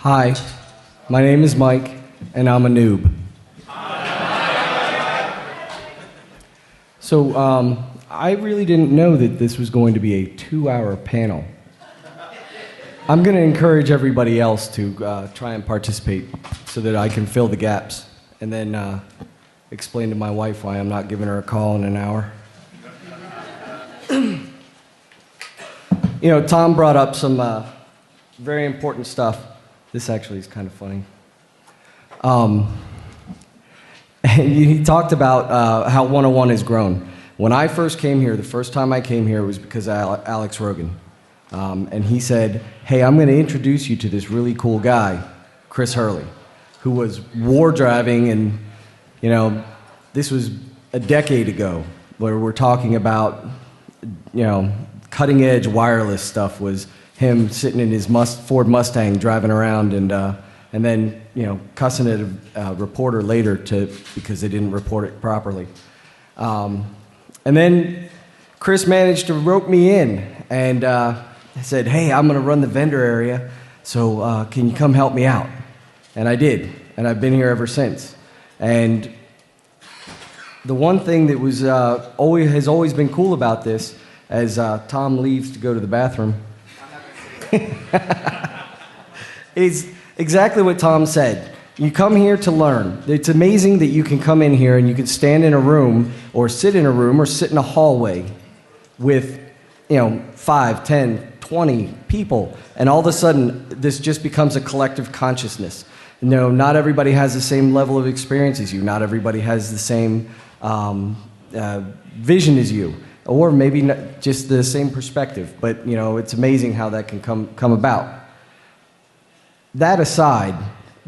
Hi, my name is Mike, and I'm a noob. So, I really didn't know that this was going to be a 2-hour panel. I'm going to encourage everybody else to try and participate so that I can fill the gaps and then explain to my wife why I'm not giving her a call in an hour. You know, Tom brought up some very important stuff. This actually is kind of funny. He talked about how 101 has grown. When I first came here, the first time I came here was because of Alex Rogan. And he said, hey, I'm going to introduce you to this really cool guy, Chris Hurley, who was war driving, and, you know, this was a decade ago, where we're talking about, you know, cutting edge wireless stuff was him sitting in his Ford Mustang driving around and then, you know, cussing at a reporter later because they didn't report it properly. And then Chris managed to rope me in and said, hey, I'm going to run the vendor area, so can you come help me out? And I did, and I've been here ever since. And the one thing that was has always been cool about this, as Tom leaves to go to the bathroom, is exactly what Tom said. You come here to learn. It's amazing that you can come in here and you can stand in a room or sit in a room or sit in a hallway with, you know, 5, 10, 20 people, and all of a sudden this just becomes a collective consciousness. You know, not everybody has the same level of experience as you. Not everybody has the same vision as you, or maybe not just the same perspective. But, you know, it's amazing how that can come about. That aside,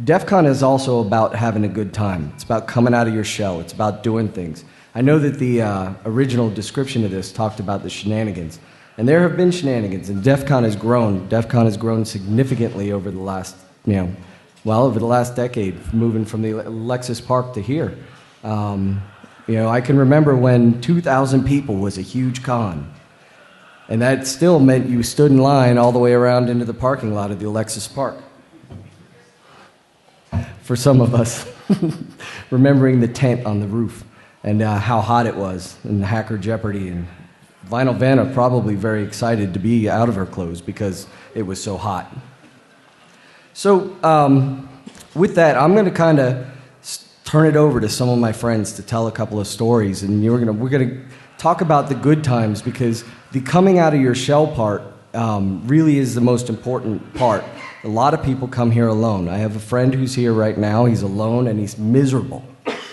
Defcon is also about having a good time. It's about coming out of your shell. It's about doing things. I know that the original description of this talked about the shenanigans. And there have been shenanigans, and Defcon has grown. Defcon has grown significantly over the last, over the last decade, moving from the Lexus Park to here. I can remember when 2,000 people was a huge con. And that still meant you stood in line all the way around into the parking lot of the Lexus Park. For some of us, remembering the tent on the roof and how hot it was, and Hacker Jeopardy, and Vinyl Vanna probably very excited to be out of her clothes because it was so hot. So with that, I'm going to kind of turn it over to some of my friends to tell a couple of stories, and we're going to talk about the good times, because the coming out of your shell part really is the most important part. A lot of people come here alone. I have a friend who's here right now. He's alone and he's miserable,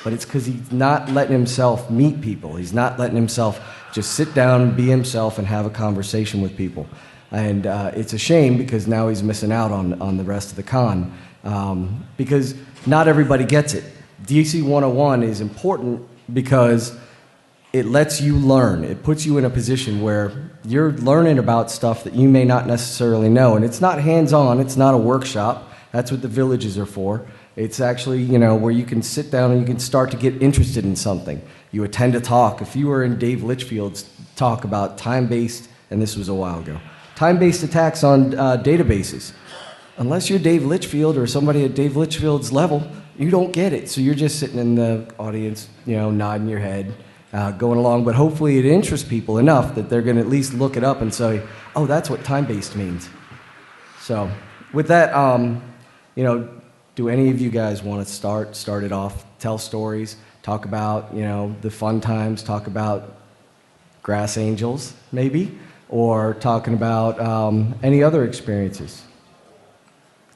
but it's because he's not letting himself meet people. He's not letting himself just sit down, be himself, and have a conversation with people. And it's a shame, because now he's missing out on the rest of the con, because not everybody gets it. DC 101 is important because it lets you learn. It puts you in a position where you're learning about stuff that you may not necessarily know. And it's not hands-on. It's not a workshop. That's what the villages are for. It's actually, where you can sit down and you can start to get interested in something. You attend a talk. If you were in Dave Litchfield's talk about time-based, and this was a while ago, time-based attacks on databases, unless you're Dave Litchfield or somebody at Dave Litchfield's level, you don't get it. So you're just sitting in the audience, nodding your head, going along. But hopefully it interests people enough that they're going to at least look it up and say, oh, that's what time-based means. So with that, do any of you guys want to start it off, tell stories, talk about, the fun times, talk about grass angels, maybe, or talking about any other experiences?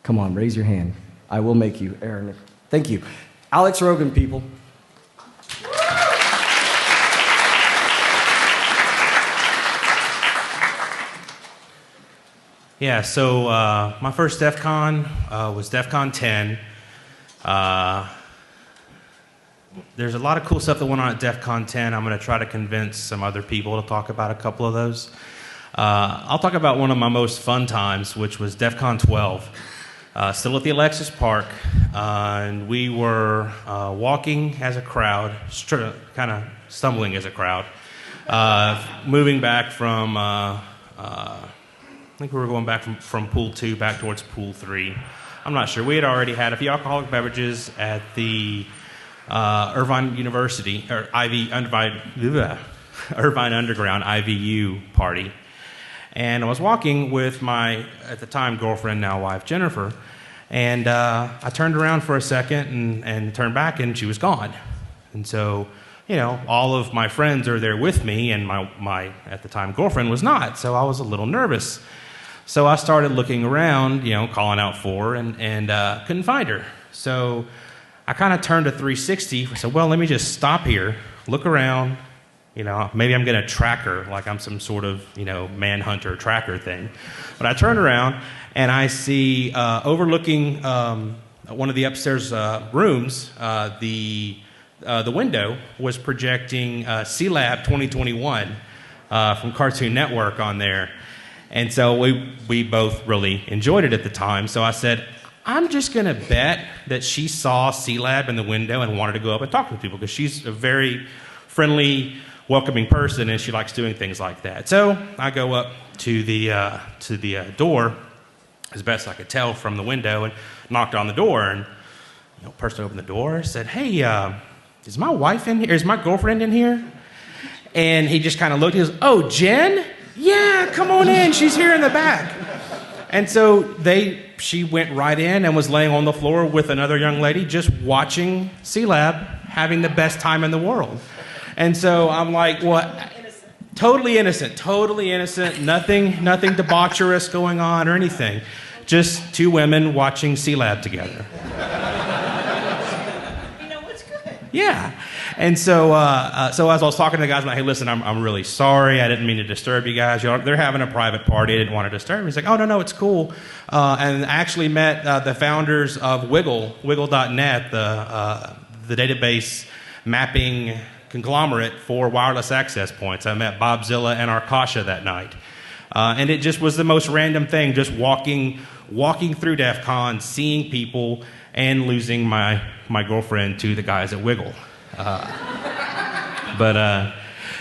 Come on, raise your hand. I will make you, Aaron. Thank you. Alex Rogan, people. Yeah, so my first Defcon was Defcon 10. There's a lot of cool stuff that went on at Defcon 10. I'm going to try to convince some other people to talk about a couple of those. I'll talk about one of my most fun times, which was Defcon 12. Still at the Alexis Park, and we were walking as a crowd, kind of stumbling as a crowd, moving back from... I think we were going back from pool 2 back towards pool 3. I'm not sure. We had already had a few alcoholic beverages at the Irvine University, or Irvine Underground IVU party. And I was walking with my, at the time, girlfriend, now wife, Jennifer. And I turned around for a second and turned back, and she was gone. And so, you know, all of my friends are there with me, and my at the time, girlfriend was not. So I was a little nervous. So I started looking around, you know, calling out for her, and couldn't find her. So I kind of turned to 360. I said, well, let me just stop here, look around. You know, maybe I'm going to track her like I'm some sort of, you know, manhunter tracker thing. But I turn around, and I see overlooking one of the upstairs rooms, the window was projecting C-Lab 2021 from Cartoon Network on there. And so we both really enjoyed it at the time. So I said, I'm just going to bet that she saw C-Lab in the window and wanted to go up and talk to people, because she's a very friendly, welcoming person, and she likes doing things like that. So I go up to the door as best I could tell from the window and knocked on the door. And the person opened the door, said, hey, is my wife in here? Is my girlfriend in here? And he just kind of looked. He goes, oh, Jen? Yeah, come on in. She's here in the back. And so she went right in and was laying on the floor with another young lady, just watching C-Lab, having the best time in the world. And so I'm like, what? Totally innocent, nothing debaucherous going on or anything. Just two women watching C-Lab together. You know what's good? Yeah. And so as I was talking to the guys, I'm like, hey, listen, I'm really sorry. I didn't mean to disturb you guys. They're having a private party. I didn't want to disturb me. He's like, oh, no, it's cool. And I actually met the founders of Wiggle.net, the database mapping conglomerate for wireless access points. I met Bob Zilla and Arkasha that night. And it just was the most random thing, just walking through Defcon, seeing people, and losing my girlfriend to the guys at Wiggle.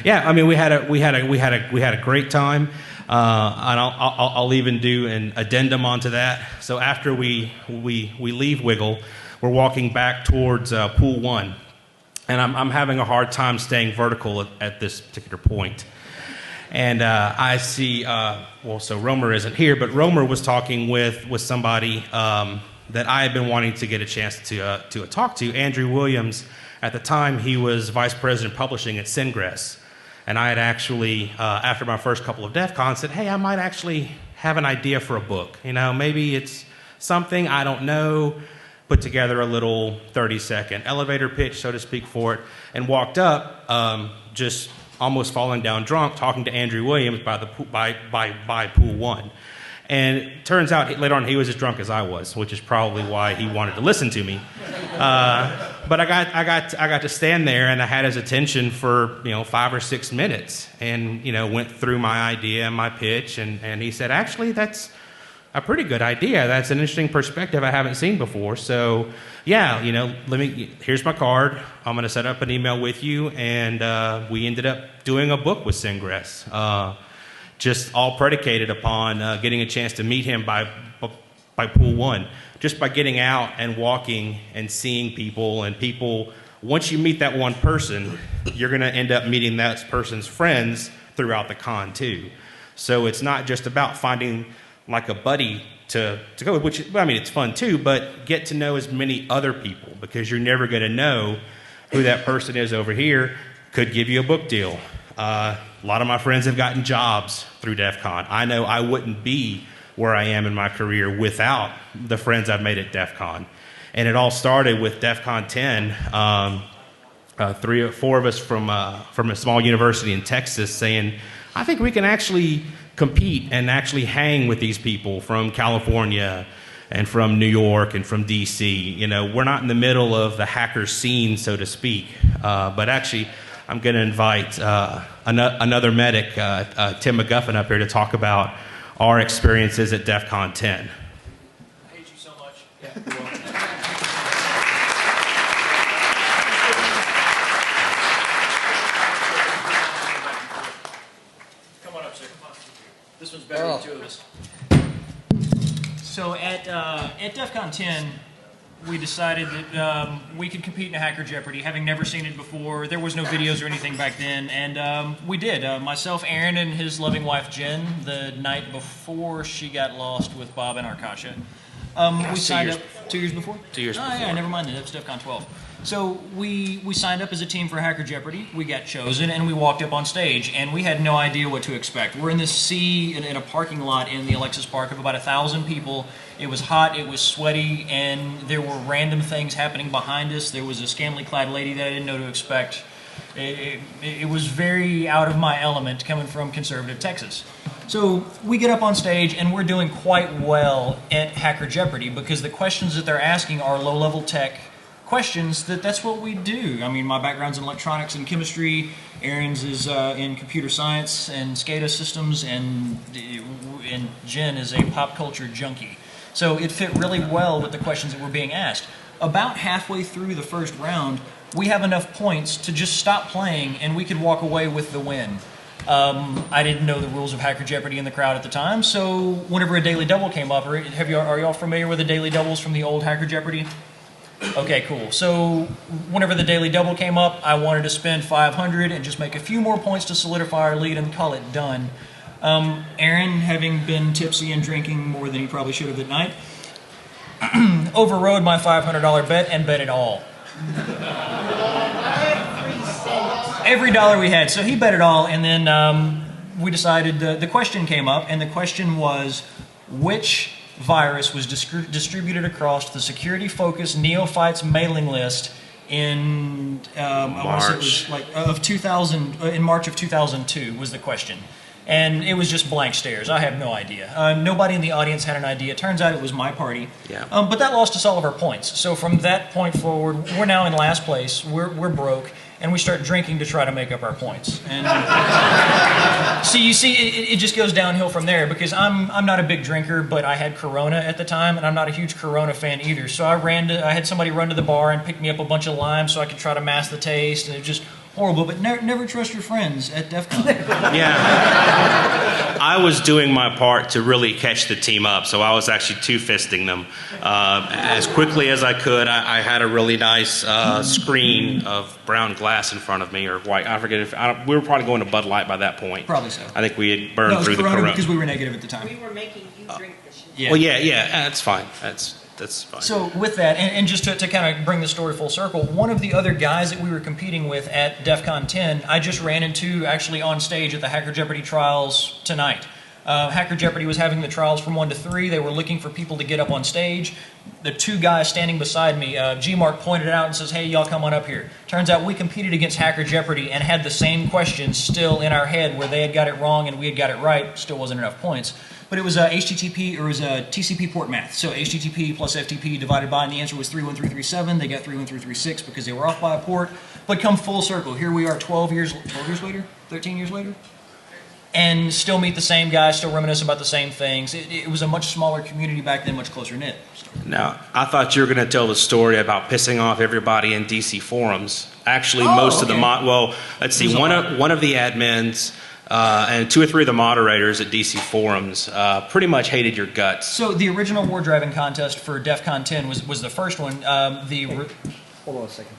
Yeah, I mean, we had a great time, and I'll even do an addendum onto that. So after we leave Wiggle, we're walking back towards Pool 1, and I'm having a hard time staying vertical at this particular point. And I see, so Romer isn't here, but Romer was talking with somebody that I had been wanting to get a chance to talk to, Andrew Williams. At the time, he was vice president of publishing at Syngress. And I had actually, after my first couple of DEF CONs, said, hey, I might actually have an idea for a book. You know, maybe it's something, I don't know. Put together a little 30-second elevator pitch, so to speak, for it, and walked up, just almost falling down drunk, talking to Andrew Williams by Pool 1. And it turns out later on he was as drunk as I was, which is probably why he wanted to listen to me. But I got to stand there, and I had his attention for 5 or 6 minutes, and went through my idea and my pitch, and he said, actually, that's a pretty good idea. That's an interesting perspective I haven't seen before. So yeah, here's my card. I'm going to set up an email with you, and we ended up doing a book with Syngress. Just all predicated upon getting a chance to meet him by Pool 1. Just by getting out and walking and seeing people, and people, once you meet that one person, you're going to end up meeting that person's friends throughout the con too. So it's not just about finding like a buddy to go with, which, I mean, it's fun too, but get to know as many other people, because you're never going to know who that person is over here. Could give you a book deal. A lot of my friends have gotten jobs through DEF CON. I know I wouldn't be where I am in my career without the friends I've made at DEF CON. And it all started with DEF CON 10. 3 or 4 of us from a small university in Texas saying, I think we can actually compete and actually hang with these people from California and from New York and from DC. We're not in the middle of the hacker scene, so to speak, but actually I'm going to invite another medic, Tim McGuffin, up here to talk about our experiences at DEF CON 10. I hate you so much. Yeah. Come on up, sir. Come on. This one's better than 2 of us. So at Defcon 10, we decided that we could compete in a Hacker Jeopardy, having never seen it before. There was no videos or anything back then, and we did. Myself, Aaron, and his loving wife, Jen, the night before she got lost with Bob and Arkasha. We signed up 2 years before? 2 years before. Oh, yeah, never mind. That's Defcon 12. So we signed up as a team for Hacker Jeopardy. We got chosen, and we walked up on stage, and we had no idea what to expect. We're in this sea in a parking lot in the Alexis Park of about 1,000 people. It was hot, it was sweaty, and there were random things happening behind us. There was a scantily-clad lady that I didn't know to expect. It was very out of my element coming from conservative Texas. So we get up on stage, and we're doing quite well at Hacker Jeopardy because the questions that they're asking are low-level tech questions. That's what we do. I mean, my background's in electronics and chemistry. Aaron's is in computer science and SCADA systems, and Jen is a pop culture junkie. So it fit really well with the questions that were being asked. About halfway through the first round, we have enough points to just stop playing, and we could walk away with the win. I didn't know the rules of Hacker Jeopardy in the crowd at the time, so whenever a daily double came up, are y'all familiar with the daily doubles from the old Hacker Jeopardy? Okay, cool. So whenever the daily double came up, I wanted to spend 500 and just make a few more points to solidify our lead and call it done. Aaron, having been tipsy and drinking more than he probably should have that night, overrode my $500 bet and bet it all. Every dollar we had. So he bet it all, and then we decided the question came up, and the question was, which virus was distributed across the security-focused neophytes mailing list in March. In March of 2002 was the question. And it was just blank stares. I have no idea. Nobody in the audience had an idea. Turns out it was my party. Yeah. But that lost us all of our points. So from that point forward, we're now in last place. We're broke. And we start drinking to try to make up our points. And it just goes downhill from there because I'm not a big drinker, but I had Corona at the time, and I'm not a huge Corona fan either. So I had somebody run to the bar and pick me up a bunch of limes so I could try to mask the taste, and it was just horrible. But never trust your friends at Defcon. Yeah. I was doing my part to really catch the team up, so I was actually two-fisting them. As quickly as I could, I had a really nice screen of brown glass in front of me, or white. I forget we were probably going to Bud Light by that point. Probably so. I think we had burned through the Corona. Because we were negative at the time. We were making you drink the shit. Yeah. Well, yeah, that's fine. That's fine. So with that, and just to kind of bring the story full circle, one of the other guys that we were competing with at Defcon 10, I just ran into actually on stage at the Hacker Jeopardy trials tonight. Hacker Jeopardy was having the trials from 1 to 3. They were looking for people to get up on stage. The two guys standing beside me, G-Mark pointed it out and says, hey, y'all come on up here. Turns out we competed against Hacker Jeopardy and had the same questions still in our head where they had got it wrong and we had got it right. Still wasn't enough points. But it was TCP port math. So HTTP plus FTP divided by, and the answer was 31337. They got 31336 because they were off by a port. But come full circle, here we are 12 years later, 13 years later, and still meet the same guys, still reminisce about the same things. It was a much smaller community back then, much closer knit. Now, I thought you were going to tell the story about pissing off everybody in DC forums. Actually, most of the let's see, one of the admins and 2 or 3 of the moderators at DC forums pretty much hated your guts. So the original war driving contest for Defcon 10 was the first one. Hold on a second.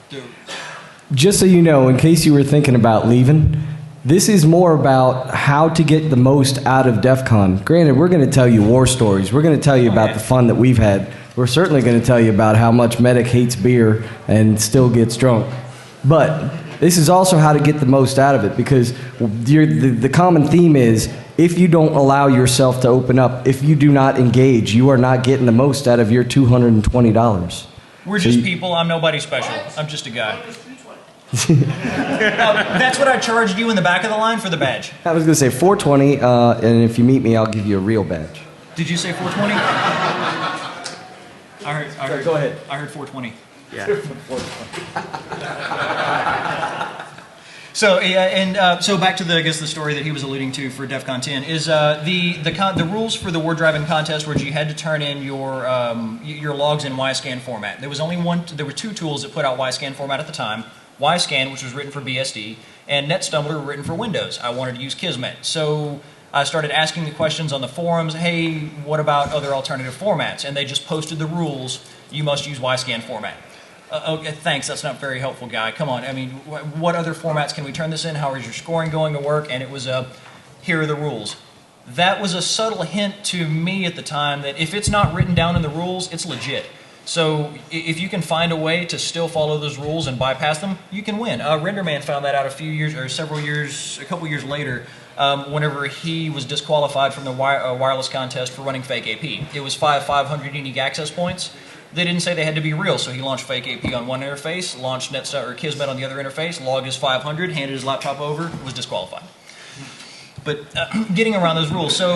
Just so you know, in case you were thinking about leaving, this is more about how to get the most out of Defcon. Granted, we're going to tell you war stories. We're going to tell you about the fun that we've had. We're certainly going to tell you about how much Medic hates beer and still gets drunk. But this is also how to get the most out of it, because the common theme is, if you don't allow yourself to open up, if you do not engage, you are not getting the most out of your $220. We're just people. I'm nobody special. I'm just a guy. That's what I charged you in the back of the line for the badge. I was going to say $420, and if you meet me, I'll give you a real badge. Did you say $420? I heard. Go ahead. I heard $420. Yeah. So so back to the story that he was alluding to for Defcon 10 is the rules for the war driving contest were you had to turn in your logs in YScan format. There was only there were 2 tools that put out YScan format at the time. YScan, which was written for BSD, and NetStumbler, written for Windows. I wanted to use Kismet. So I started asking the questions on the forums, hey, what about other alternative formats? And they just posted the rules, you must use Y-scan format. Okay, thanks, that's not very helpful, guy. Come on, I mean, what other formats can we turn this in? How is your scoring going to work? And it was here are the rules. That was a subtle hint to me at the time that if it's not written down in the rules, it's legit. So if you can find a way to still follow those rules and bypass them, you can win. Renderman found that out a couple years later, whenever he was disqualified from the wireless contest for running fake AP. It was 500 unique access points. They didn't say they had to be real, so he launched fake AP on one interface, launched Kismet on the other interface, logged his 500, handed his laptop over, was disqualified. But getting around those rules, so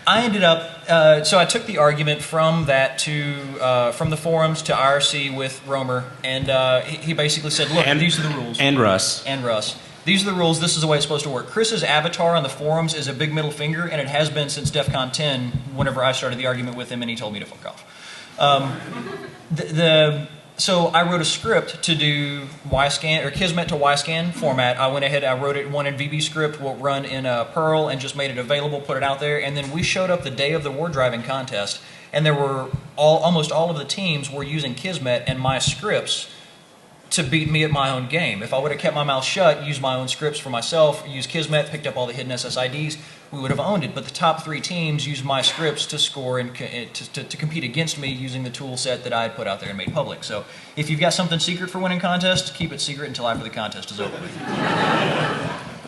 I ended up, so I took the argument from that to, from the forums to IRC with Romer, and he basically said, look, these are the rules. And Russ. And Russ. These are the rules, this is the way it's supposed to work. Chris's avatar on the forums is a big middle finger, and it has been since Defcon 10, whenever I started the argument with him and he told me to fuck off. So I wrote a script to do Y-scan, or Kismet to Y-scan format. I went ahead, I wrote it one in VB script, will run in Perl, and just made it available, put it out there, and then we showed up the day of the war driving contest, and there were almost all of the teams were using Kismet and my scripts to beat me at my own game. If I would have kept my mouth shut, used my own scripts for myself, used Kismet, picked up all the hidden SSIDs, we would have owned it. But the top 3 teams used my scripts to score and to compete against me using the tool set that I had put out there and made public. So if you've got something secret for winning contests, keep it secret until after the contest is over with.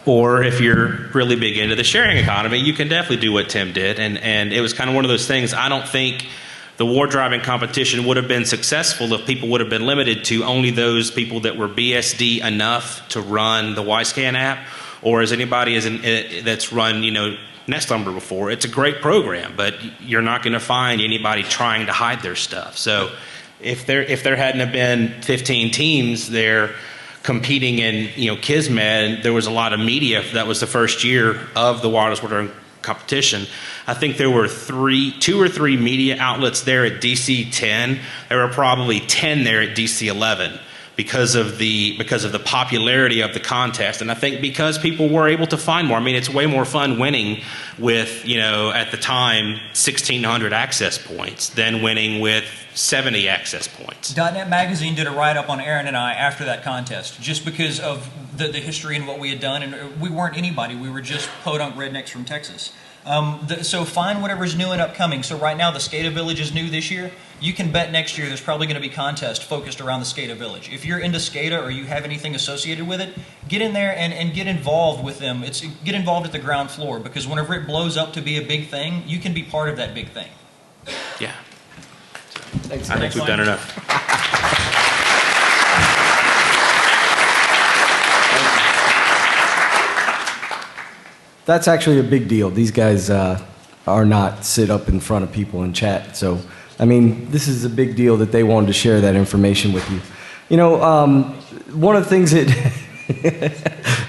Or if you're really big into the sharing economy, you can definitely do what Tim did. And it was kind of one of those things, I don't think the war driving competition would have been successful if people would have been limited to only those people that were BSD enough to run the Y-scan app, or as anybody that's run, NestNumber before. It's a great program, but you're not going to find anybody trying to hide their stuff. So if there hadn't have been 15 teams there competing in Kismet, and there was a lot of media, that was the first year of the wireless war driving competition. I think there were 2 or 3 media outlets there at DC 10. There were probably 10 there at DC 11 because of the popularity of the contest. And I think because people were able to find more. I mean, it's way more fun winning with, at the time, 1,600 access points than winning with 70 access points. .NET Magazine did a write-up on Aaron and I after that contest, just because of the history and what we had done. And we weren't anybody. We were just podunk rednecks from Texas. So find whatever's new and upcoming. So right now the SCADA Village is new this year. You can bet next year there's probably going to be contests focused around the SCADA Village. If you're into SCADA or you have anything associated with it, get in there and get involved with them. Get involved at the ground floor, because whenever it blows up to be a big thing, you can be part of that big thing. Yeah. Thanks. I think we've done enough. That's actually a big deal. These guys are not sit up in front of people and chat. So, I mean, this is a big deal that they wanted to share that information with you. One of the things that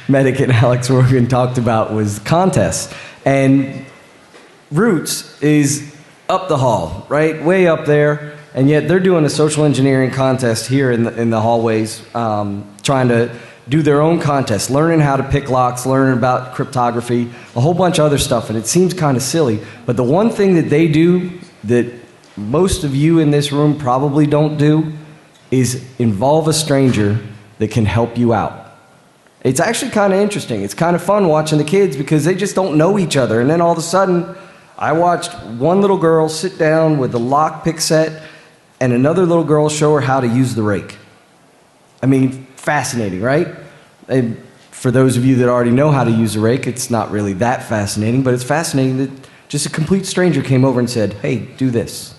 Medic and Alex Morgan talked about was contests. And Roots is up the hall, right? Way up there. And yet they're doing a social engineering contest here in the hallways, trying to do their own contests, learning how to pick locks, learning about cryptography, a whole bunch of other stuff. And it seems kind of silly. But the one thing that they do that most of you in this room probably don't do is involve a stranger that can help you out. It's actually kind of interesting. It's kind of fun watching the kids because they just don't know each other. And then all of a sudden, I watched one little girl sit down with the lock pick set and another little girl show her how to use the rake. I mean, fascinating, right? And for those of you that already know how to use a rake, it's not really that fascinating, but it's fascinating that just a complete stranger came over and said, hey, do this.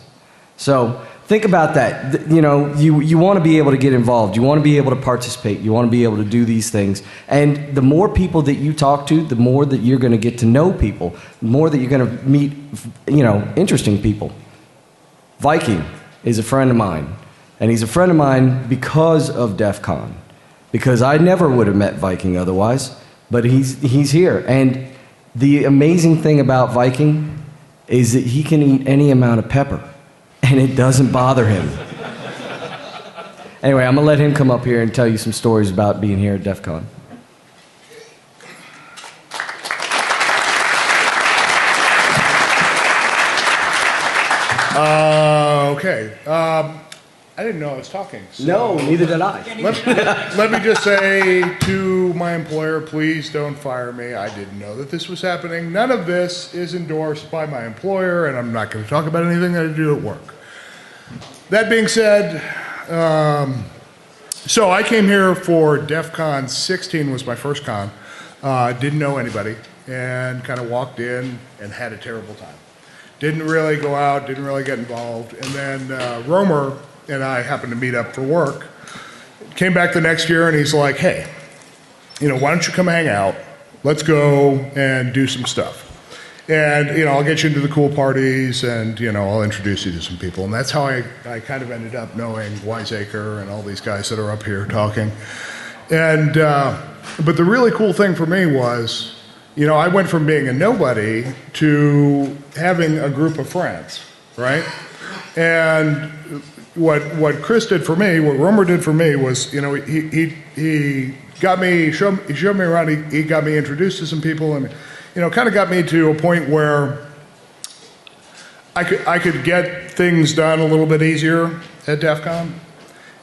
So think about that. You want to be able to get involved. You want to be able to participate. You want to be able to do these things. And the more people that you talk to, the more that you're going to get to know people, the more that you're going to meet, interesting people. Viking is a friend of mine. And he's a friend of mine because of Defcon. Because I never would have met Viking otherwise. But he's here. And the amazing thing about Viking is that he can eat any amount of pepper. And it doesn't bother him. Anyway, I'm going to let him come up here and tell you some stories about being here at Defcon. Okay. I didn't know I was talking. So No, neither did I. let me just say to my employer, please don't fire me. I didn't know that this was happening. None of this is endorsed by my employer, and I'm not going to talk about anything that I do at work. That being said, so I came here for Defcon 16 was my first con. Didn't know anybody, and kind of walked in and had a terrible time. Didn't really go out, didn't really get involved. And then Romer and I happened to meet up for work. Came back the next year and he's like, hey, why don't you come hang out? Let's go and do some stuff. And, I'll get you into the cool parties and, I'll introduce you to some people. And that's how I kind of ended up knowing Wiseacre and all these guys that are up here talking. And, but the really cool thing for me was, I went from being a nobody to having a group of friends, right? And what Chris did for me, what Romer did for me was, he got me, he showed me around, he got me introduced to some people and, kind of got me to a point where I could get things done a little bit easier at Defcon.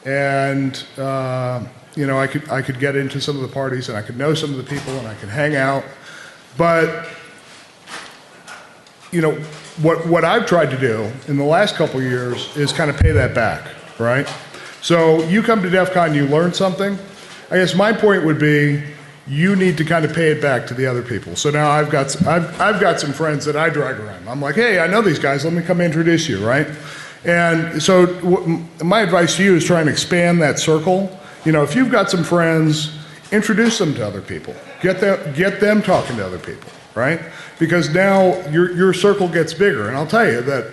And, I could get into some of the parties and I could know some of the people and I could hang out. But, what I've tried to do in the last couple of years is kind of pay that back, right? So you come to DEF CON, you learn something. I guess my point would be you need to kind of pay it back to the other people. So now I've got some friends that I drag around. I'm like, hey, I know these guys. Let me come introduce you, right? And so my advice to you is try and expand that circle. If you've got some friends, introduce them to other people. Get them talking to other people, right? Because now your circle gets bigger. And I'll tell you that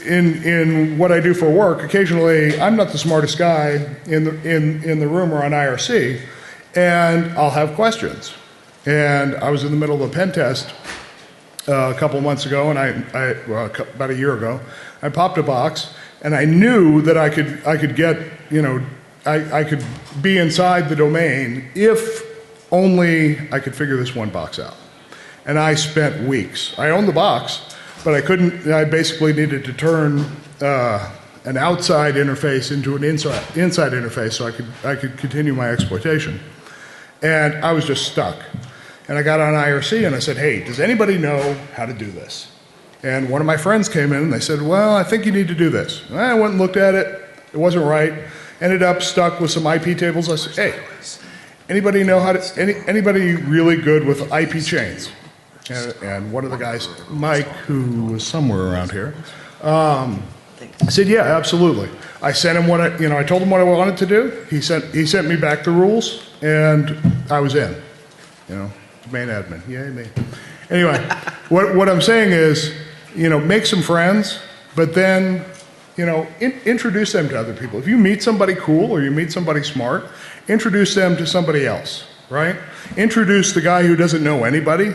in what I do for work, occasionally I'm not the smartest guy in the room or on IRC, and I'll have questions. And I was in the middle of a pen test a couple months ago, and about a year ago, I popped a box, and I knew that I could get, I could be inside the domain if only I could figure this one box out. And I spent weeks. I owned the box, but I couldn't, I basically needed to turn an outside interface into an inside interface so I could continue my exploitation. And I was just stuck. And I got on IRC and I said, hey, does anybody know how to do this? And one of my friends came in and they said, well, I think you need to do this. And I went and looked at it. It wasn't right. Ended up stuck with some IP tables. I said, hey, anybody know how to, anybody really good with IP chains? And one of the guys, Mike, who was somewhere around here, I said, yeah, absolutely. I sent him I told him what I wanted to do. He sent me back the rules and I was in, main admin, yay me. Anyway, what I'm saying is, make some friends, but then, introduce them to other people. If you meet somebody cool or you meet somebody smart, introduce them to somebody else, right? Introduce the guy who doesn't know anybody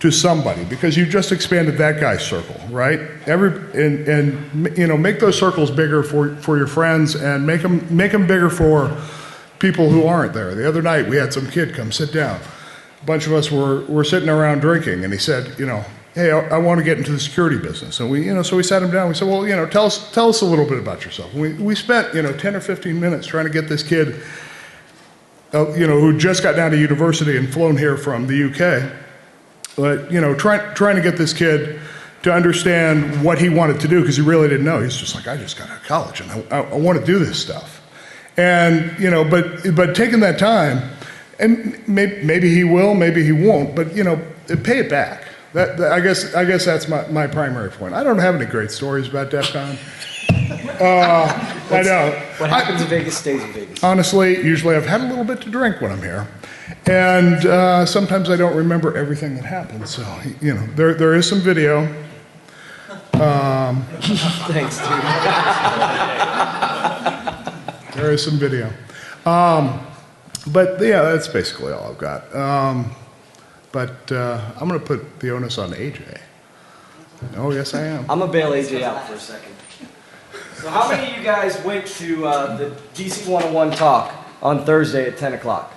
to somebody, because you've just expanded that guy's circle, right? Make those circles bigger for your friends and make them bigger for people who aren't there. The other night we had some kid come sit down. A bunch of us were sitting around drinking, and he said, hey, I want to get into the security business. And so we sat him down. We said, well, tell us a little bit about yourself. We spent 10 or 15 minutes trying to get this kid, who just got down to university and flown here from the UK. But, trying to get this kid to understand what he wanted to do, because he really didn't know. He's just like, I just got out of college and I want to do this stuff. And, but taking that time, and maybe he will, maybe he won't, but, pay it back. I guess that's my primary point. I don't have any great stories about DEF CON. I know. What happens in Vegas stays in Vegas. Honestly, usually I've had a little bit to drink when I'm here. And sometimes I don't remember everything that happened. So, there is some video. Thanks, dude. There is some video. But, yeah, that's basically all I've got. But I'm going to put the onus on AJ. Oh, yes, I am. I'm going to bail AJ out for a second. So how many of you guys went to the DC 101 talk on Thursday at 10 o'clock?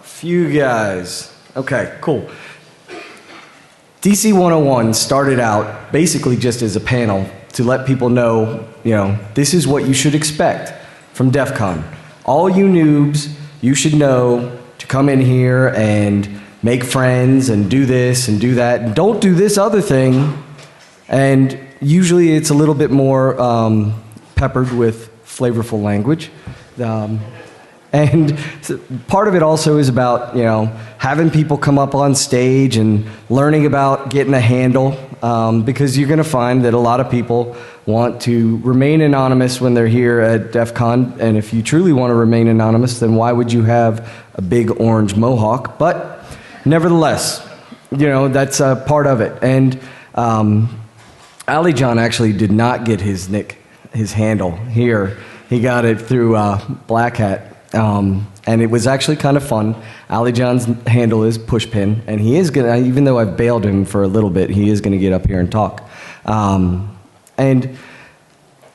Few guys. Okay, cool. DC 101 started out basically just as a panel to let people know, this is what you should expect from Defcon. All you noobs, you should know to come in here and make friends and do this and do that. And don't do this other thing. And usually it's a little bit more peppered with flavorful language. And so part of it also is about, having people come up on stage and learning about getting a handle, because you're going to find that a lot of people want to remain anonymous when they're here at DEF CON, and if you truly want to remain anonymous, then why would you have a big orange mohawk? But nevertheless, that's a part of it. And Ali John actually did not get his handle here. He got it through Black Hat. And it was actually kind of fun. Ali John's handle is Pushpin, and he is going to, even though I've bailed him for a little bit, he is going to get up here and talk. And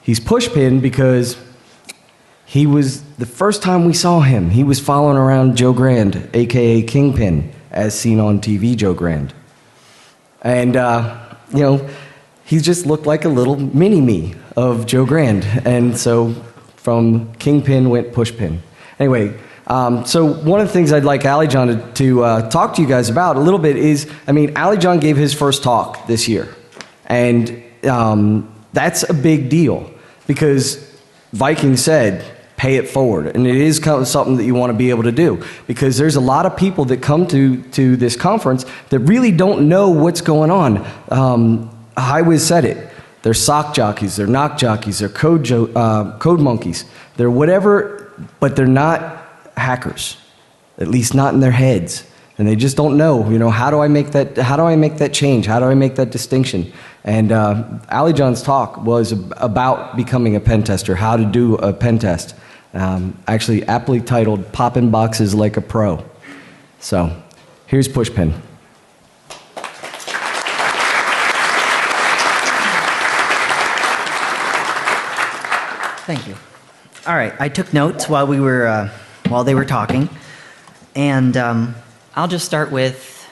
he's Pushpin because he was, the first time we saw him, he was following around Joe Grand, a.k.a. Kingpin, as seen on TV Joe Grand. And, he just looked like a little mini-me of Joe Grand. And so from Kingpin went Pushpin. Anyway, so one of the things I'd like Ali John to talk to you guys about a little bit is, Ali John gave his first talk this year. And that's a big deal because Viking said, pay it forward. And it is kind of something that you want to be able to do because there's a lot of people that come to this conference that really don't know what's going on. Highwiz said it. They're sock jockeys, they're knock jockeys, they're code monkeys. They're whatever, but they're not hackers, at least not in their heads. And they just don't know, how do I make that change? How do I make that distinction? And Ali John's talk was about becoming a pen tester, how to do a pen test. Actually aptly titled, Poppin' Boxes Like a Pro. So, here's Pushpin. Thank you. All right, I took notes while they were talking, and I'll just start with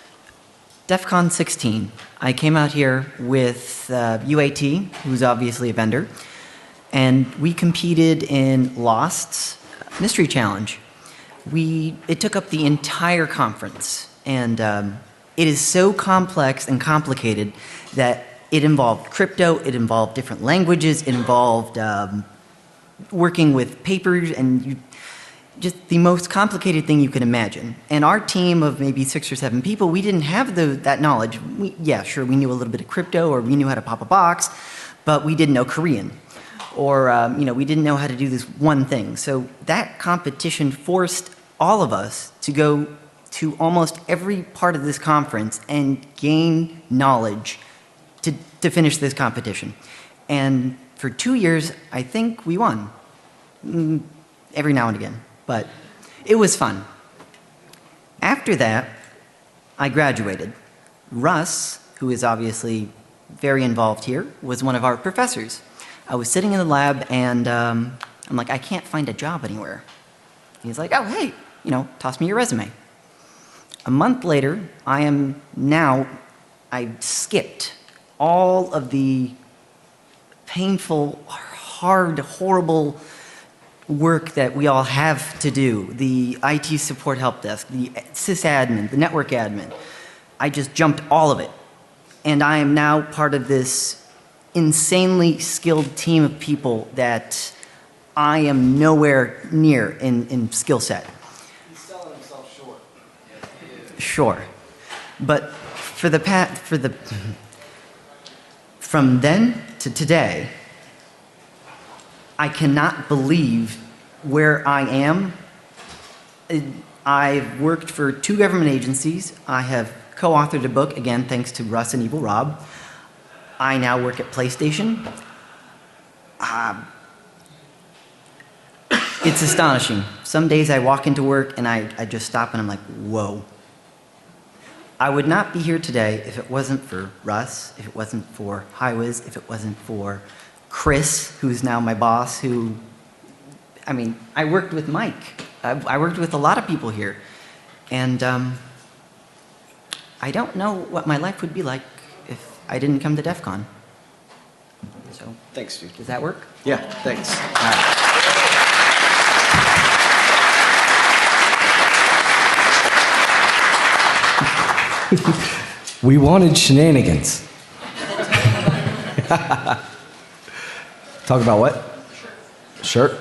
Defcon 16. I came out here with UAT, who's obviously a vendor, and we competed in Lost's Mystery Challenge. It took up the entire conference, and it is so complex and complicated that it involved crypto, it involved different languages, it involved working with papers, and just the most complicated thing you could imagine. And our team of maybe 6 or 7 people, we didn't have that knowledge. We knew a little bit of crypto, or we knew how to pop a box, but we didn't know Korean. Or, we didn't know how to do this one thing. So that competition forced all of us to go to almost every part of this conference and gain knowledge to finish this competition. And for 2 years, I think we won. Every now and again. But it was fun. After that, I graduated. Russ, who is obviously very involved here, was one of our professors. I was sitting in the lab, and I'm like, I can't find a job anywhere. He's like, oh, hey, toss me your resume. A month later, I skipped all of the painful, hard, horrible work that we all have to do. The IT support help desk, the sysadmin, the network admin. I just jumped all of it. And I am now part of this insanely skilled team of people that I am nowhere near in skill set. He's selling himself short. Sure. But from then to today, I cannot believe where I am. I've worked for 2 government agencies. I have co-authored a book, again, thanks to Russ and Evil Rob. I now work at PlayStation. It's astonishing. Some days I walk into work and I just stop and I'm like, whoa. I would not be here today if it wasn't for Russ, if it wasn't for Highwiz, if it wasn't for Chris, who's now my boss, I worked with Mike. I worked with a lot of people here. And I don't know what my life would be like if I didn't come to Defcon. So, Thanks, dude. does that work? Yeah, thanks. We wanted shenanigans. Talk about what? Shirt.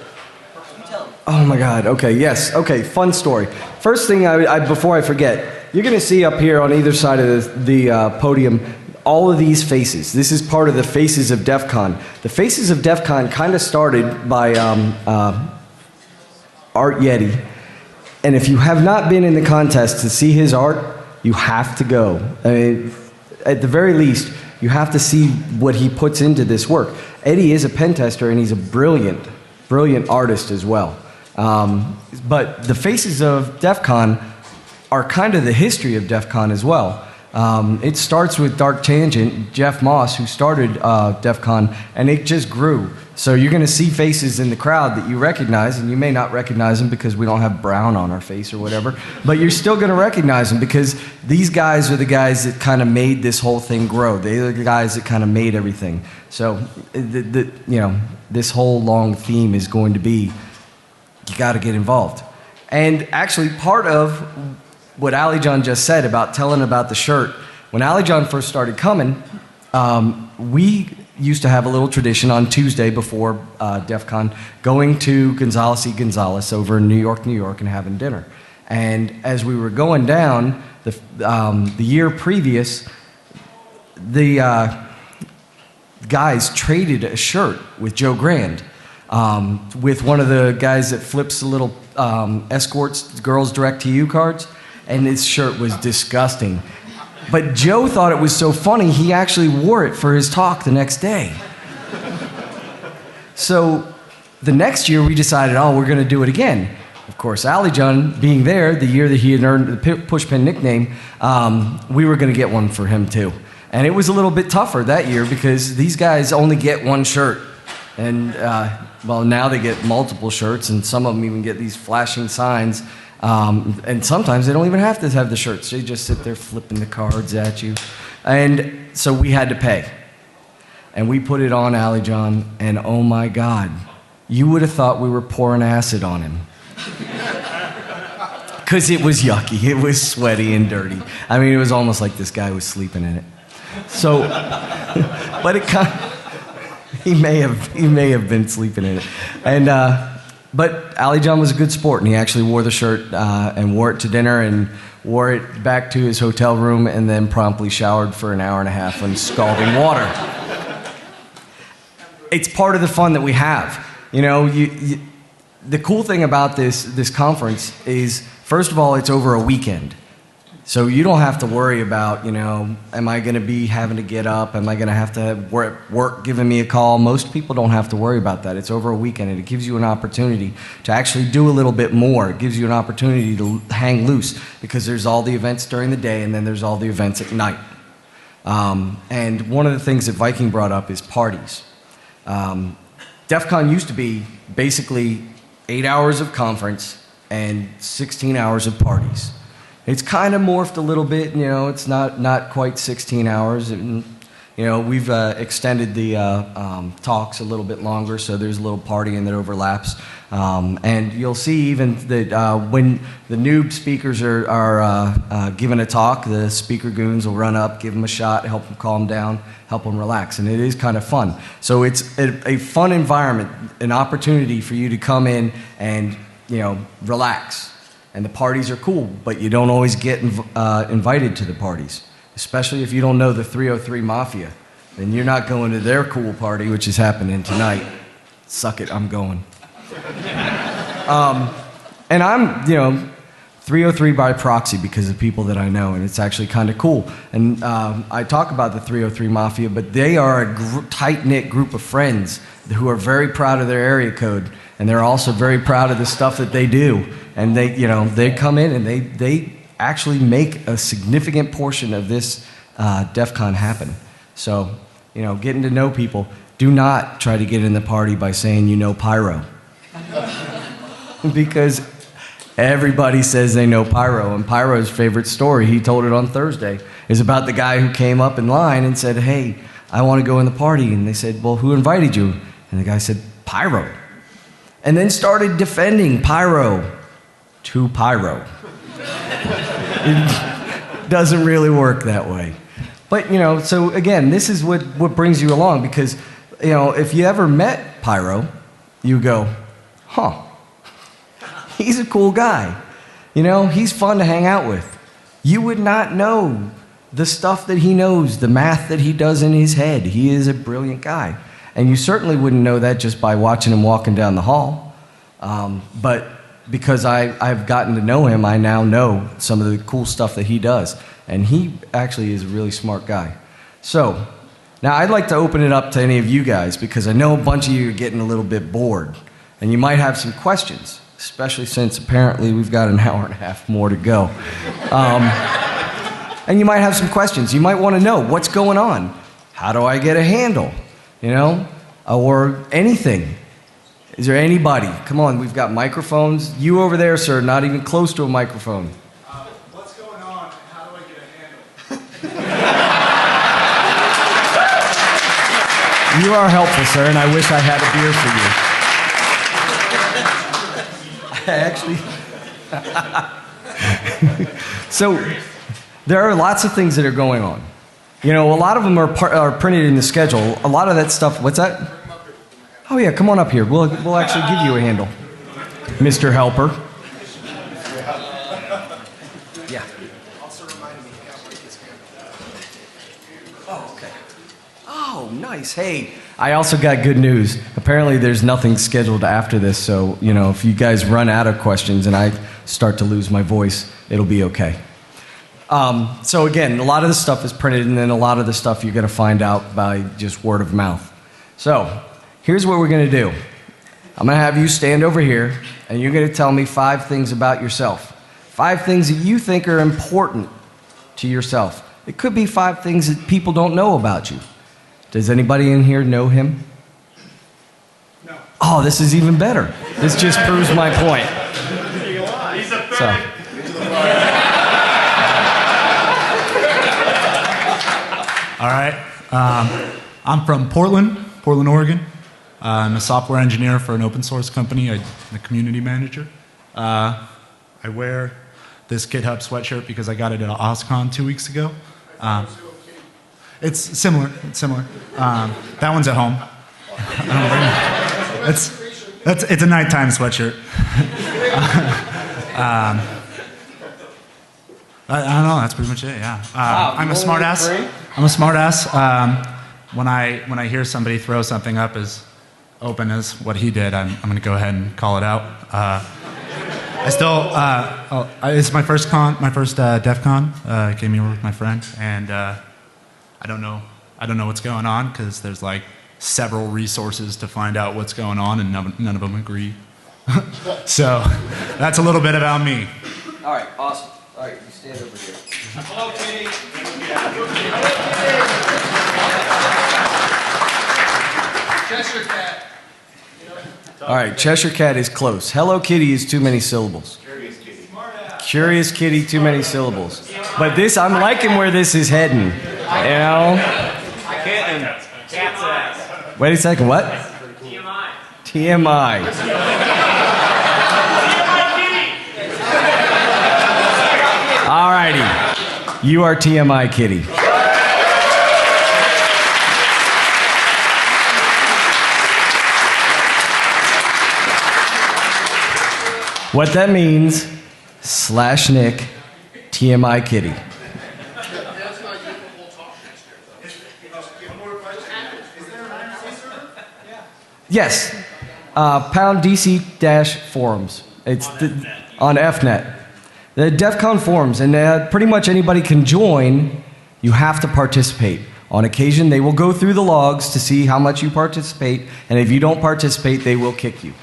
Oh my God. Okay. Yes. Okay. Fun story. First thing, before I forget, you're going to see up here on either side of the podium all of these faces. This is part of the Faces of Defcon. The Faces of Defcon kind of started by Art Yeti, and if you have not been in the contest to see his art, you have to go. I mean, at the very least, you have to see what he puts into this work. Eddie is a pen tester, and he's a brilliant artist as well. But the Faces of Defcon are kind of the history of Defcon as well. It starts with Dark Tangent, Jeff Moss, who started Defcon, and it just grew. So you're going to see faces in the crowd that you recognize, and you may not recognize them because we don't have brown on our face or whatever, but you're still going to recognize them because these guys are the guys that kind of made this whole thing grow. They're the guys that kind of made everything. So, this whole long theme is going to be, you got to get involved. And actually, part of what Ali John just said about telling about the shirt, when Ali John first started coming, we used to have a little tradition on Tuesday before Defcon, going to Gonzales y Gonzales over in New York, and having dinner. And as we were going down, the year previous, the guys traded a shirt with Joe Grand, with one of the guys that flips the little escorts girls direct to you cards, and his shirt was disgusting. But Joe thought it was so funny, he actually wore it for his talk the next day. So the next year we decided, we're going to do it again. Of course, Ali John being there, the year that he had earned the Pushpin nickname, we were going to get one for him too. And it was a little bit tougher that year because these guys only get one shirt. And, now they get multiple shirts, and some of them even get these flashing signs. And sometimes they don't even have to have the shirts. They just sit there flipping the cards at you. And so we had to pay. And we put it on Ali John, and oh my God, you would have thought we were pouring acid on him. Because it was yucky. It was sweaty and dirty. I mean, it was almost like this guy was sleeping in it. So, but it kind of, he may have been sleeping in it. And, but Ali John was a good sport, and he actually wore the shirt and wore it to dinner and wore it back to his hotel room and then promptly showered for an hour and a half in scalding water. It's part of the fun that we have. The cool thing about this conference is, first of all, it's over a weekend. So you don't have to worry about, am I going to be having to get up? Am I going to have to work giving me a call? Most people don't have to worry about that. It's over a weekend, and it gives you an opportunity to actually do a little bit more. It gives you an opportunity to hang loose because there's all the events during the day, and then there's all the events at night. And one of the things that Viking brought up is parties. Defcon used to be basically 8 hours of conference and 16 hours of parties. It's kind of morphed a little bit, it's not quite 16 hours. And, we've extended the talks a little bit longer, so there's a little partying that overlaps. And you'll see even that when the noob speakers are giving a talk, the speaker goons will run up, give them a shot, help them calm down, help them relax. And it is kind of fun. So it's a fun environment, an opportunity for you to come in and, relax. And the parties are cool, but you don't always get invited to the parties, especially if you don't know the 303 Mafia. Then you're not going to their cool party, which is happening tonight. Suck it, I'm going. And I'm, 303 by proxy because of people that I know, and it's actually kind of cool. And I talk about the 303 Mafia, but they are a tight-knit group of friends who are very proud of their area code, and they're also very proud of the stuff that they do. And they come in and they actually make a significant portion of this Defcon happen. So, getting to know people. Do not try to get in the party by saying you know pyro. Because Everybody says they know Pyro, and Pyro's favorite story, he told it on Thursday, is about the guy who came up in line and said, hey, I want to go in the party. And they said, well, who invited you? And the guy said, Pyro. And then started defending Pyro to Pyro. It doesn't really work that way. But, so again, this is what brings you along, because, if you ever met Pyro, you go, huh. He's a cool guy. He's fun to hang out with. You would not know the stuff that he knows, the math that he does in his head. He is a brilliant guy. And you certainly wouldn't know that just by watching him walking down the hall. But because I've gotten to know him, I now know some of the cool stuff that he does. And he actually is a really smart guy. So, now I'd like to open it up to any of you guys, because I know a bunch of you are getting a little bit bored. And you might have some questions, especially since apparently we've got an hour and a half more to go. And you might have some questions. You might want to know, what's going on? How do I get a handle? Or anything. Is there anybody? Come on, we've got microphones. You over there, sir, not even close to a microphone. What's going on, and how do I get a handle? You are helpful, sir, and I wish I had a beer for you. Actually, so there are lots of things that are going on. A lot of them are printed in the schedule. A lot of that stuff, what's that? Oh yeah, come on up here. We'll actually give you a handle, Mr. Helper. Yeah. Also reminded me, I can't break his hand. Oh, okay. Oh, nice. Hey, I also got good news. Apparently there's nothing scheduled after this, so, if you guys run out of questions and I start to lose my voice, it'll be okay. So again, a lot of the stuff is printed, and then a lot of the stuff you're going to find out by just word of mouth. So, here's what we're going to do. I'm going to have you stand over here, and you're going to tell me 5 things about yourself. 5 things that you think are important to yourself. It could be 5 things that people don't know about you. Does anybody in here know him? No. Oh, this is even better. This just proves my point. He's a So. All right. I'm from Portland, Oregon. I'm a software engineer for an open source company. I'm a community manager. I wear this GitHub sweatshirt because I got it at OSCON 2 weeks ago. It's similar. That one's at home. It's a nighttime sweatshirt. I don't know. That's pretty much it. Yeah. I'm a smart ass. When I hear somebody throw something up as open as what he did, I'm going to go ahead and call it out. It's my first Defcon. I came here with my friend, and I don't know what's going on because there's like several resources to find out what's going on, and none of them agree. So that's a little bit about me. All right, awesome. All right, you stand over here. Hello, Kitty. Cheshire Cat. All right, Cheshire Cat is close. Hello Kitty is too many syllables. Curious Kitty, too many syllables. But this, I'm liking where this is heading. Cat's ass. Wait a second, what? TMI. All righty. You are TMI Kitty. What that means, /Nick, TMI Kitty. Yes. Pound DC-forums. It's on FNet. The Defcon forums, and pretty much anybody can join. You have to participate. On occasion, they will go through the logs to see how much you participate, and if you don't participate, they will kick you.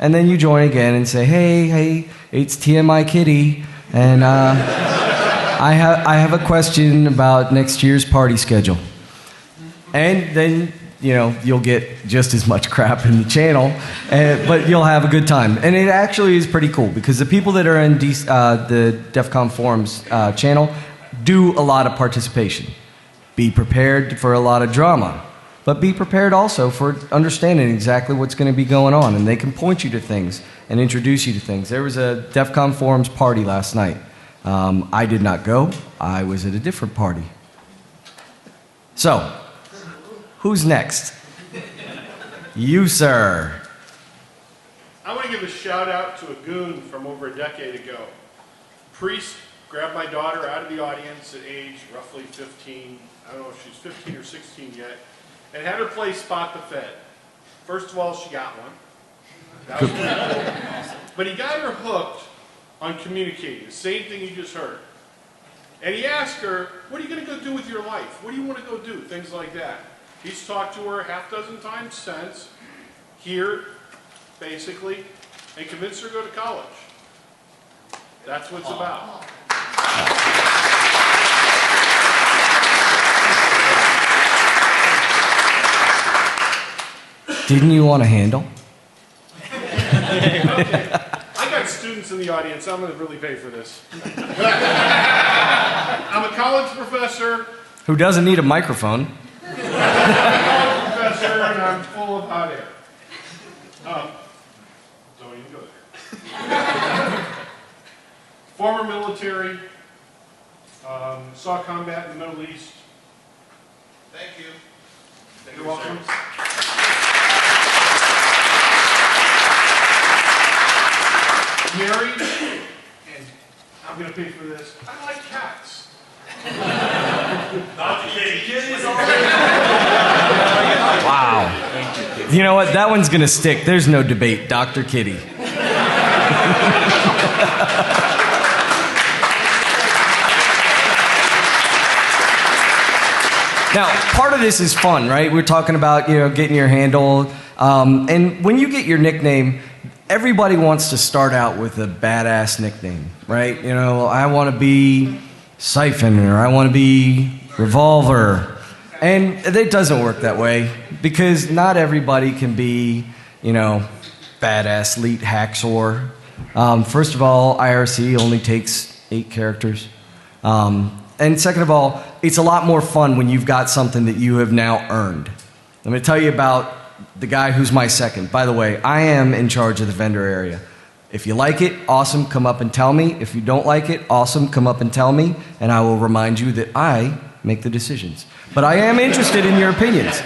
And then you join again and say, hey, it's TMI Kitty, and I have a question about next year's party schedule. And then you'll get just as much crap in the channel, but you'll have a good time. And it actually is pretty cool because the people that are in the Defcon forums channel do a lot of participation. Be prepared for a lot of drama, but be prepared also for understanding exactly what's going to be going on. And they can point you to things and introduce you to things. There was a Defcon forums party last night. I did not go. I was at a different party. So, who's next? You, sir. I want to give a shout out to a goon from over a decade ago. Priest grabbed my daughter out of the audience at age roughly 15. I don't know if she's 15 or 16 yet, and had her play Spot the Fed. First of all, she got one. That was pretty cool. But he got her hooked on communicating, the same thing you just heard. And he asked her, what are you going to go do with your life? What do you want to go do? Things like that. He's talked to her half dozen times since, here, basically, and convinced her to go to college. That's what it's about. Didn't you want a handle? I got students in the audience. I'm going to really pay for this. I'm a college professor. Who doesn't need a microphone? I'm a college professor, and I'm full of hot air. Don't even go there. Former military. Saw combat in the Middle East. Thank you. You're welcome. Married, and I'm going to pay for this. I like cats. Wow. You know what? That one's going to stick. There's no debate. Dr. Kitty. Now, part of this is fun, right? We're talking about, getting your handle. And when you get your nickname, everybody wants to start out with a badass nickname, right? I want to be Siphon, or I want to be Revolver. And it doesn't work that way, because not everybody can be, badass elite hacksaw. First of all, IRC only takes 8 characters. And second of all, it's a lot more fun when you've got something that you have now earned. I'm going to tell you about the guy who's my second. By the way, I am in charge of the vendor area. If you like it, awesome, come up and tell me. If you don't like it, awesome, come up and tell me, and I will remind you that I make the decisions. But I am interested in your opinions.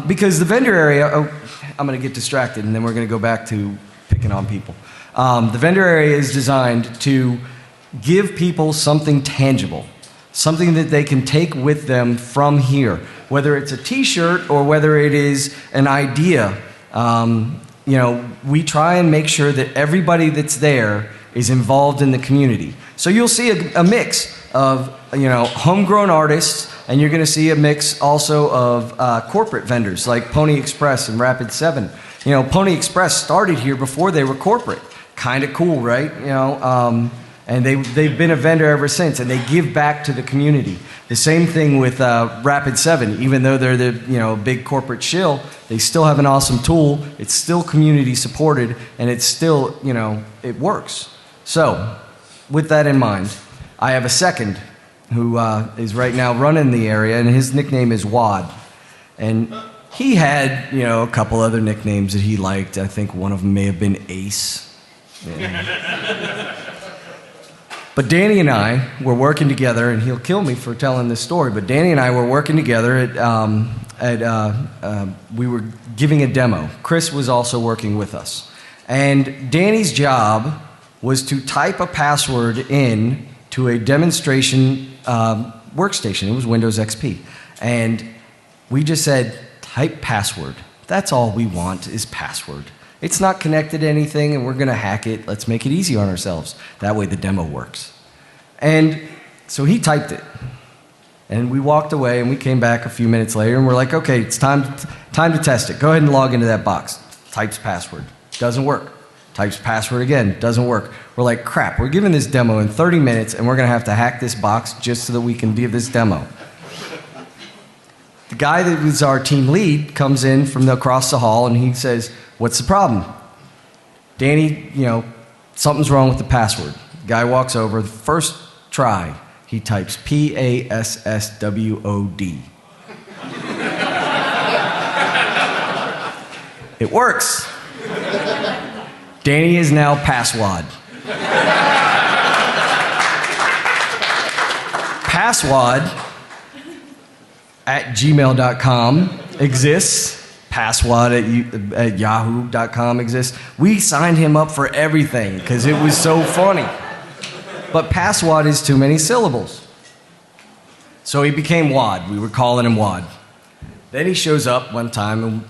Because the vendor area, I'm going to get distracted, and then we're going to go back to picking on people. The vendor area is designed to give people something tangible, something that they can take with them from here, whether it's a t-shirt or whether it is an idea. We try and make sure that everybody that's there is involved in the community. So you'll see a mix of homegrown artists, and you're going to see a mix also of corporate vendors like Pony Express and Rapid 7. Pony Express started here before they were corporate. Kind of cool, right? And they've been a vendor ever since, and they give back to the community. The same thing with Rapid 7. Even though they're the big corporate shill, they still have an awesome tool. It's still community supported, and it's still it works. So, with that in mind, I have a second who is right now running the area, and his nickname is Wad. And he had a couple other nicknames that he liked. I think one of them may have been Ace. Yeah. But Danny and I were working together, and he'll kill me for telling this story, but Danny and I were working together we were giving a demo. Chris was also working with us. And Danny's job was to type a password in to a demonstration workstation. It was Windows XP. And we just said, type password. That's all we want is password. It's not connected to anything, and we're going to hack it. Let's make it easy on ourselves. That way the demo works. And so he typed it. And we walked away, and we came back a few minutes later, and we're like, okay, it's time to test it. Go ahead and log into that box. Types password. Doesn't work. Types password again. Doesn't work. We're like, crap, we're giving this demo in 30 minutes, and we're going to have to hack this box just so that we can give this demo. the guy that was our team lead comes in from across the hall and he says, "What's the problem?" "Danny, something's wrong with the password." The guy walks over. The first try, he types PASSWOD. It works. Danny is now Password. Password at gmail.com exists. Password at yahoo.com exists. We signed him up for everything because it was so funny. But Password is too many syllables. So he became Wad. We were calling him Wad. Then he shows up one time, and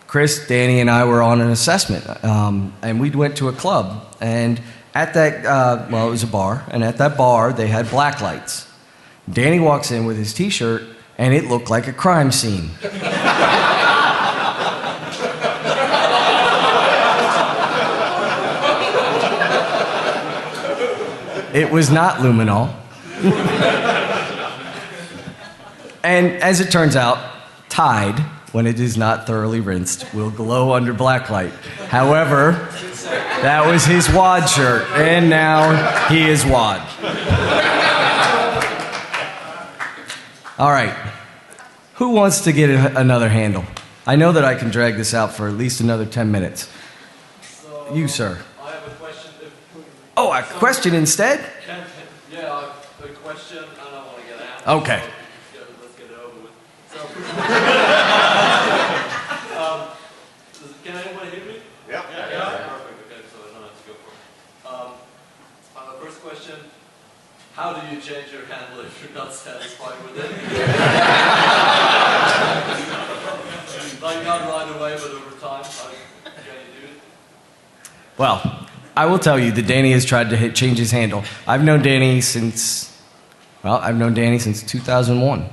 Chris, Danny, and I were on an assessment. And we went to a club. And at that, it was a bar. And at that bar, they had black lights. Danny walks in with his T-shirt, and it looked like a crime scene. It was not luminol. And as it turns out, Tide, when it is not thoroughly rinsed, will glow under blacklight. However, that was his Wad shirt, and now he is Wad. All right. Who wants to get another handle? I know that I can drag this out for at least another 10 minutes. You, sir. I have a question. Oh, a question instead? Yeah, I have a question and I want to get an answer. Okay. So, let's get it over with. So, can anyone hear me? Yeah. Perfect. Okay, so I don't have to go for it. First question. How do you change your handle if you're not satisfied with it? Like not right away, but over time, how can you do it? Well, I will tell you that Danny has tried to change his handle. I've known Danny since 2001.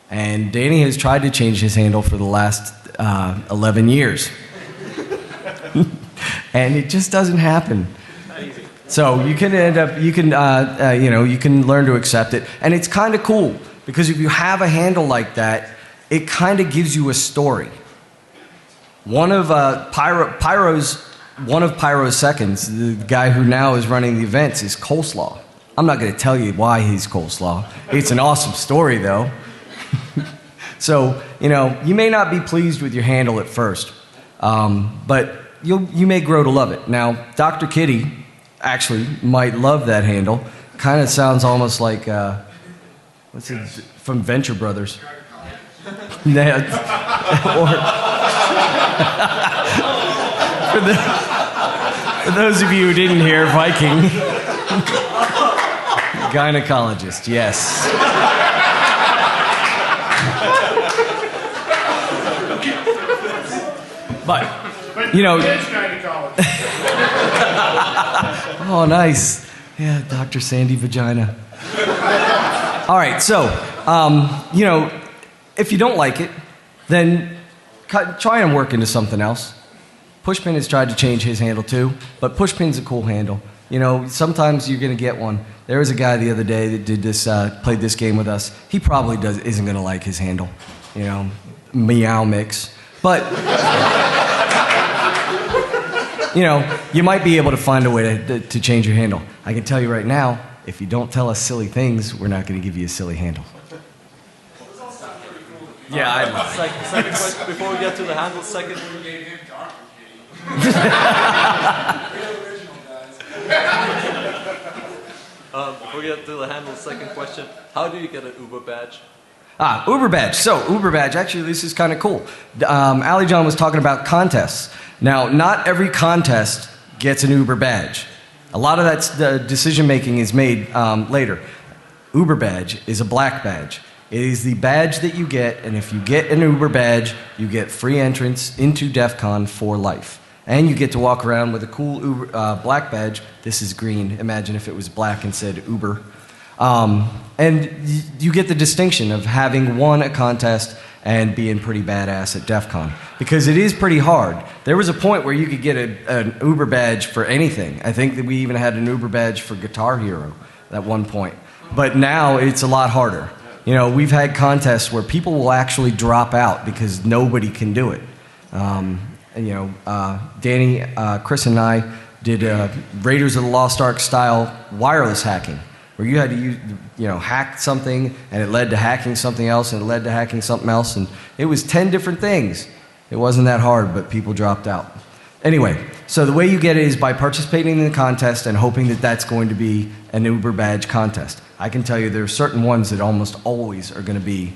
And Danny has tried to change his handle for the last 11 years. And it just doesn't happen. So you can you can learn to accept it. And it's kind of cool, because if you have a handle like that, it kind of gives you a story. One of Pyro's seconds, the guy who now is running the events, is Coleslaw. I'm not going to tell you why he's Coleslaw. It's an awesome story, though. So, you may not be pleased with your handle at first, but you may grow to love it. Now, Dr. Kitty actually might love that handle. Kind of sounds almost like, what's it, from Venture Brothers. For those of you who didn't hear, Viking. Gynecologist, yes. But It's gynecologist. Oh, nice. Yeah, Dr. Sandy Vagina. All right, so, if you don't like it, then try and work into something else. Pushpin has tried to change his handle too, but Pushpin's a cool handle. Sometimes you're going to get one. There was a guy the other day that did this, played this game with us. He probably isn't going to like his handle, Meow Mix. But, you might be able to find a way to change your handle. I can tell you right now, if you don't tell us silly things, we're not going to give you a silly handle. Yeah, I love it. Second question, before we get to the handle, second. Before we get to the handle, second question. How do you get an Uber badge? Uber badge. So, Uber badge, actually, this is kind of cool. Ali John was talking about contests. Now, not every contest gets an Uber badge. A lot of the decision-making is made later. Uber badge is a black badge. It is the badge that you get, and if you get an Uber badge, you get free entrance into Defcon for life. And you get to walk around with a cool Uber, black badge. This is green. Imagine if it was black and said Uber. And you get the distinction of having won a contest and being pretty badass at Defcon. Because it is pretty hard. There was a point where you could get an Uber badge for anything. I think that we even had an Uber badge for Guitar Hero at one point. But now it's a lot harder. You know, we've had contests where people will actually drop out because nobody can do it. And, you know, Danny, Chris, and I did Raiders of the Lost Ark style wireless hacking, where you had to use, you know, hack something, and it led to hacking something else, and it led to hacking something else, and it was 10 different things. It wasn't that hard, but people dropped out. Anyway, so the way you get it is by participating in the contest and hoping that that's going to be an Uber badge contest. I can tell you there are certain ones that almost always are going to be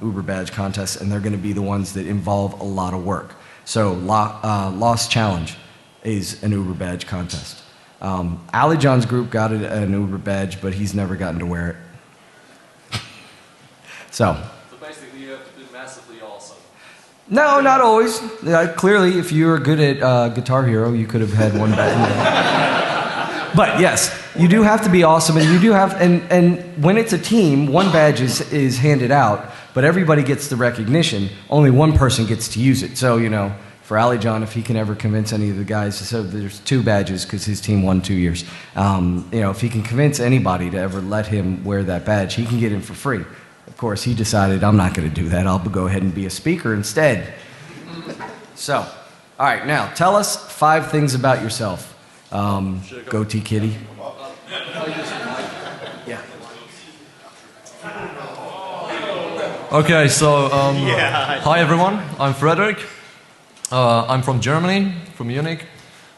Uber badge contests, and they're going to be the ones that involve a lot of work. So Lost Challenge is an Uber badge contest. Ali John's group got an Uber badge, but he's never gotten to wear it. So basically you have to be massively awesome. no, not always. Clearly, if you were good at Guitar Hero, you could have had one badge. But yes, you do have to be awesome, and you do have, and when it's a team, one badge is handed out, but everybody gets the recognition. Only one person gets to use it. So, you know, for Ali John, if he can ever convince any of the guys, so there's 2 badges because his team won 2 years. You know, if he can convince anybody to ever let him wear that badge, he can get in for free. Of course, he decided, I'm not going to do that. I'll go ahead and be a speaker instead. So, all right, now, tell us 5 things about yourself. Goatee Kitty. Yeah. Okay, so hi everyone. I'm Frederick. I'm from Germany, from Munich.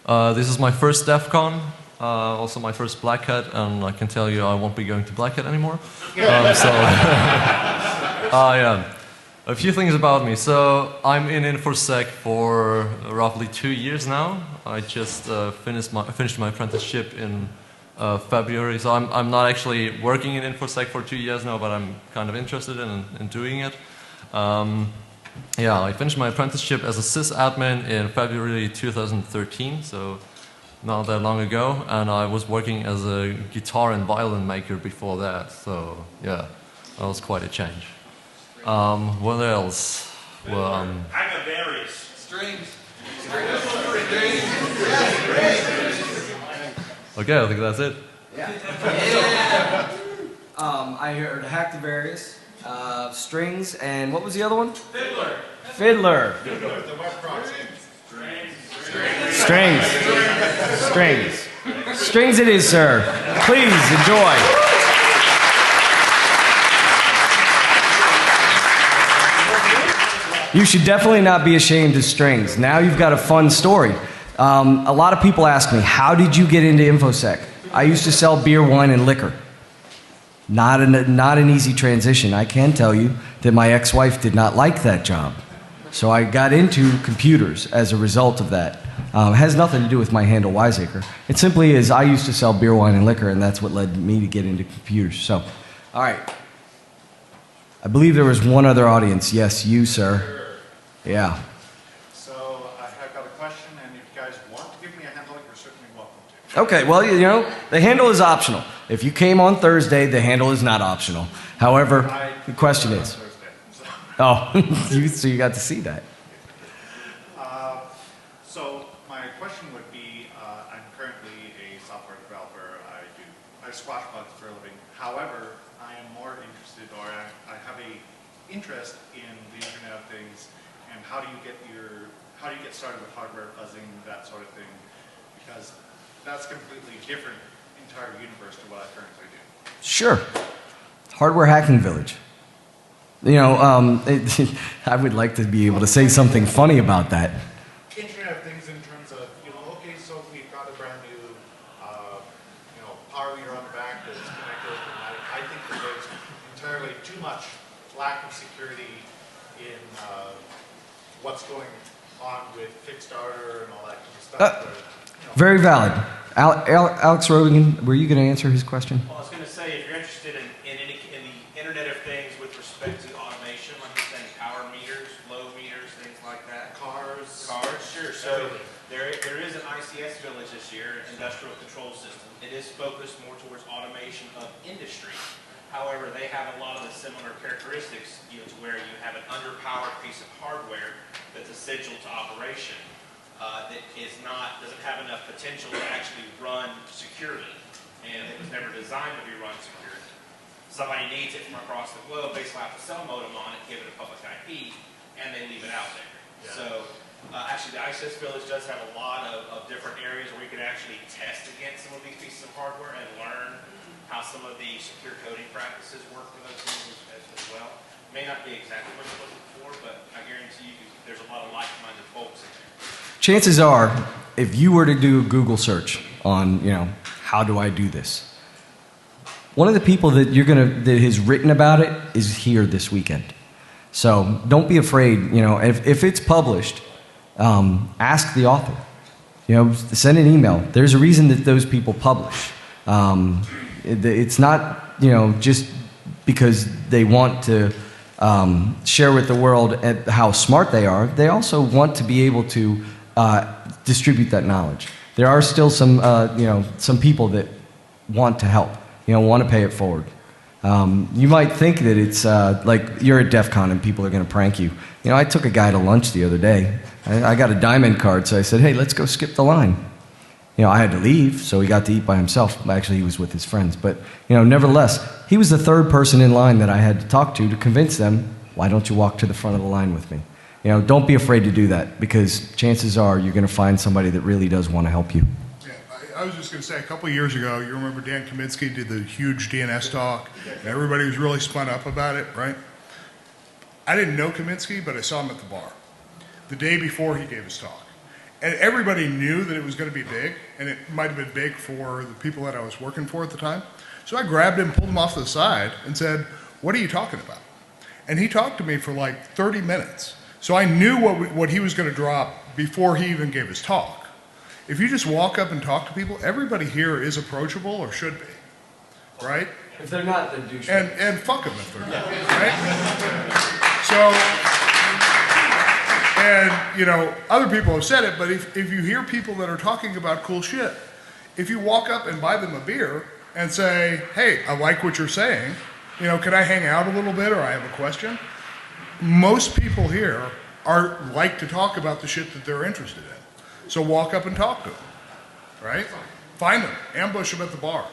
This is my first Defcon, also my first Black Hat, and I can tell you I won't be going to Black Hat anymore. Yeah. A few things about me. So I'm in InfoSec for roughly 2 years now. I just finished my apprenticeship in February. So I'm not actually working in InfoSec for 2 years now, but I'm kind of interested in doing it. Yeah, I finished my apprenticeship as a sysadmin in February 2013, so not that long ago, and I was working as a guitar and violin maker before that, so yeah, that was quite a change. What else? Well, Strings. okay, I think that's it. Yeah. I heard Hack the Various, Strings, and what was the other one? Fiddler. Fiddler. Fiddler, the web proxy. Strings. Strings. Strings it is, sir. Please enjoy. You should definitely not be ashamed of strings. Now you've got a fun story. A lot of people ask me, how did you get into InfoSec? I used to sell beer, wine, and liquor. Not an easy transition. I can tell you that my ex-wife did not like that job. So I got into computers as a result of that. It has nothing to do with my handle Wiseacre. It simply is I used to sell beer, wine, and liquor, and that's what led me to get into computers. So, all right. I believe there was one other audience. Yes, you, sir. Yeah. So I have got a question, and if you guys want to give me a handle, you're certainly welcome to. Okay, well, you know, the handle is optional. If you came on Thursday, the handle is not optional. However, the question is. Oh, so you got to see that. So my question would be, I'm currently a software developer. I squash bugs for a living. However, I am more interested, or I have a interest in the Internet of Things, and how do you get started with hardware fuzzing, that sort of thing, because that's completely different entire universe to what I currently do. Sure. Hardware Hacking Village. You know, I would like to be able to say something funny about that. Internet of Things in terms of, okay, so we've got a brand new, power meter on the back that's connected, and I think that there's entirely too much lack of security in what's going on with Kickstarter and all that kind of stuff. Very valid. Alex Rogan, were you going to answer his question? Well, I was going to say, if you're interested in the Internet of Things with respect to automation, like you're saying, power meters, flow meters, things like that. Cars, sure. So there is an ICS village this year, Industrial Control System. It is focused more towards automation of industry. However, they have a lot of the similar characteristics, to where you have an underpowered piece of hardware that's essential to operation. That doesn't have enough potential to actually run securely, and it was never designed to be run securely. somebody needs it from across the globe, they slap a cell modem on it, give it a public IP, and they leave it out there. Yeah. So actually the ISIS village does have a lot of different areas where you can actually test against some of these pieces of hardware and learn how some of the secure coding practices work for those things as well. May not be exactly what you're looking for, but I guarantee you there's a lot of like-minded folks in there. Chances are, if you were to do a Google search on, how do I do this? One of the people that that has written about it is here this weekend. So don't be afraid, if it's published, ask the author. Send an email. There's a reason that those people publish. It's not, just because they want to share with the world how smart they are. They also want to be able to distribute that knowledge. There are still some people that want to help, want to pay it forward. You might think that it's like you're at Defcon and people are going to prank you. I took a guy to lunch the other day. I got a diamond card, so I said, hey, let's go skip the line. I had to leave, so he got to eat by himself. Actually, he was with his friends. But, nevertheless, he was the third person in line that I had to talk to convince them, why don't you walk to the front of the line with me? Don't be afraid to do that, because chances are you're going to find somebody that really does want to help you. Yeah, I was just going to say, a couple of years ago, you remember Dan Kaminsky did the huge DNS talk, and everybody was really spun up about it, right? I didn't know Kaminsky, but I saw him at the bar the day before he gave his talk. And everybody knew that it was going to be big, and it might have been big for the people that I was working for at the time. So I grabbed him, pulled him off to the side, and said, what are you talking about? And he talked to me for like 30 minutes. So I knew what he was going to drop before he even gave his talk. If you just walk up and talk to people, everybody here is approachable or should be, right? If they're not, they're douchebags. And fuck them if they're not, right? So... And, other people have said it, but if you hear people that are talking about cool shit, if you walk up and buy them a beer and say, hey, I like what you're saying, can I hang out a little bit or I have a question? Most people here like to talk about the shit that they're interested in. So walk up and talk to them, right? Find them, ambush them at the bar.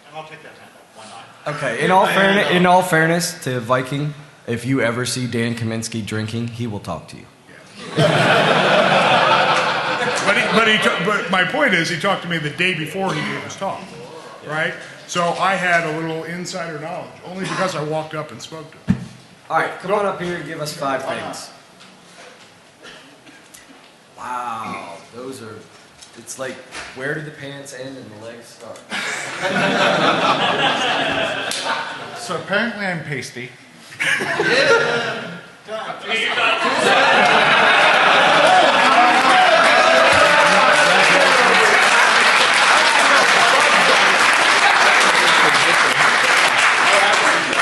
And I'll take that time. Why not? Okay, in all fairness to Viking, if you ever see Dan Kaminsky drinking, he will talk to you. But my point is, he talked to me the day before he gave his talk, right? So I had a little insider knowledge, only because I walked up and spoke to him. All right, come on up here and give us 5 things. Wow, those are, it's like, where do the pants end and the legs start? So apparently I'm pasty.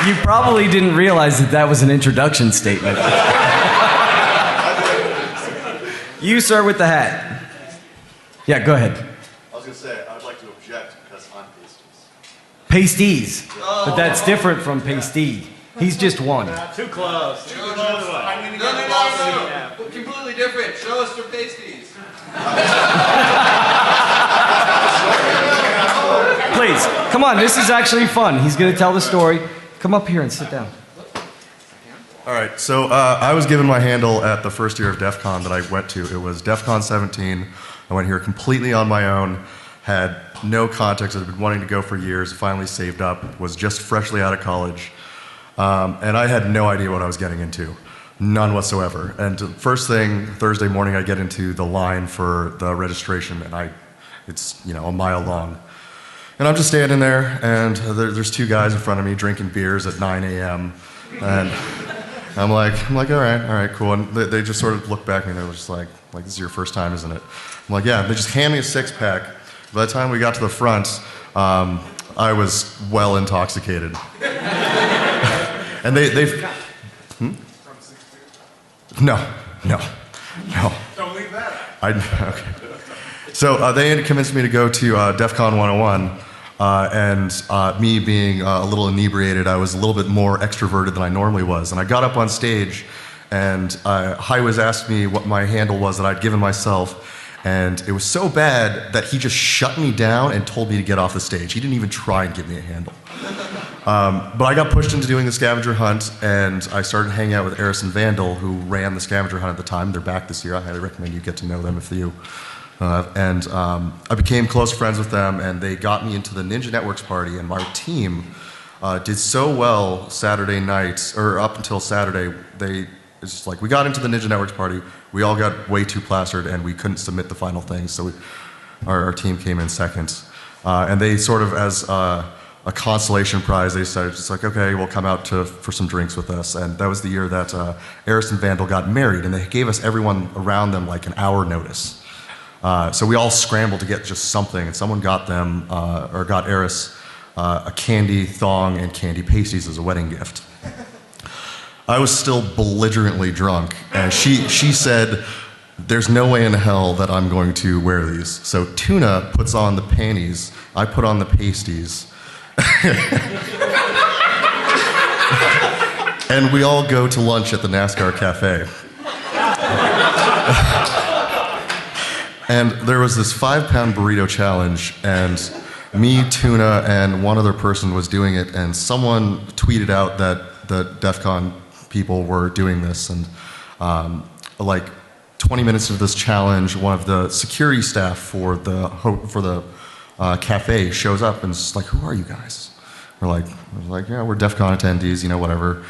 You probably didn't realize that was an introduction statement. You, sir, with the hat. Yeah, go ahead. I was going to say, I'd like to object because I'm pasties. Pasties. But that's different from pasty. He's just one. Too close. Too close. No. Completely different. Show us your pasties. Please, come on. This is actually fun. He's going to tell the story. Come up here and sit down. All right, so I was given my handle at the first year of Defcon that I went to. It was Defcon 17. I went here completely on my own, had no context. I'd been wanting to go for years, finally saved up, was just freshly out of college. And I had no idea what I was getting into. None whatsoever. And first thing, Thursday morning, I get into the line for the registration, and it's a mile long. And I'm just standing there, and there's 2 guys in front of me drinking beers at 9 a.m. And I'm like, all right, cool. And they just sort of look back at me, and they're just like, this is your first time, isn't it? I'm like, yeah. They just hand me a 6-pack. By the time we got to the front, I was well intoxicated. And they've... No. Don't leave that out. Okay. So they had convinced me to go to Defcon 101, and me being a little inebriated, I was a little bit more extroverted than I normally was. And I got up on stage, and Hi was asked me what my handle was that I'd given myself, And it was so bad that he just shut me down and told me to get off the stage. He didn't even try and give me a handle. But I got pushed into doing the scavenger hunt, and I started hanging out with Eris and Vandal, who ran the scavenger hunt at the time. They're back this year. I highly recommend you get to know them if you. I became close friends with them, and they got me into the Ninja Networks party, and my team did so well Saturday nights, or up until Saturday. It's just like, we got into the Ninja Networks party, we all got way too plastered, and we couldn't submit the final things, so our team came in second. And they sort of, as a consolation prize, they decided, just like, okay, we'll come out for some drinks with us. And that was the year that Eris and Vandal got married, and they gave us, everyone around them, like an hour notice. So we all scrambled to get just something, and someone got them, or got Eris, a candy thong and candy pasties as a wedding gift. I was still belligerently drunk, and she said, there's no way in hell that I'm going to wear these. So Tuna puts on the panties, I put on the pasties, and we all go to lunch at the NASCAR Cafe. And there was this 5-pound burrito challenge, and me, Tuna, and one other person was doing it, and someone tweeted out that the Defcon people were doing this, and like 20 minutes into this challenge, one of the security staff for the cafe shows up and is like, "Who are you guys?" We're like, "Yeah, we're Defcon attendees, whatever."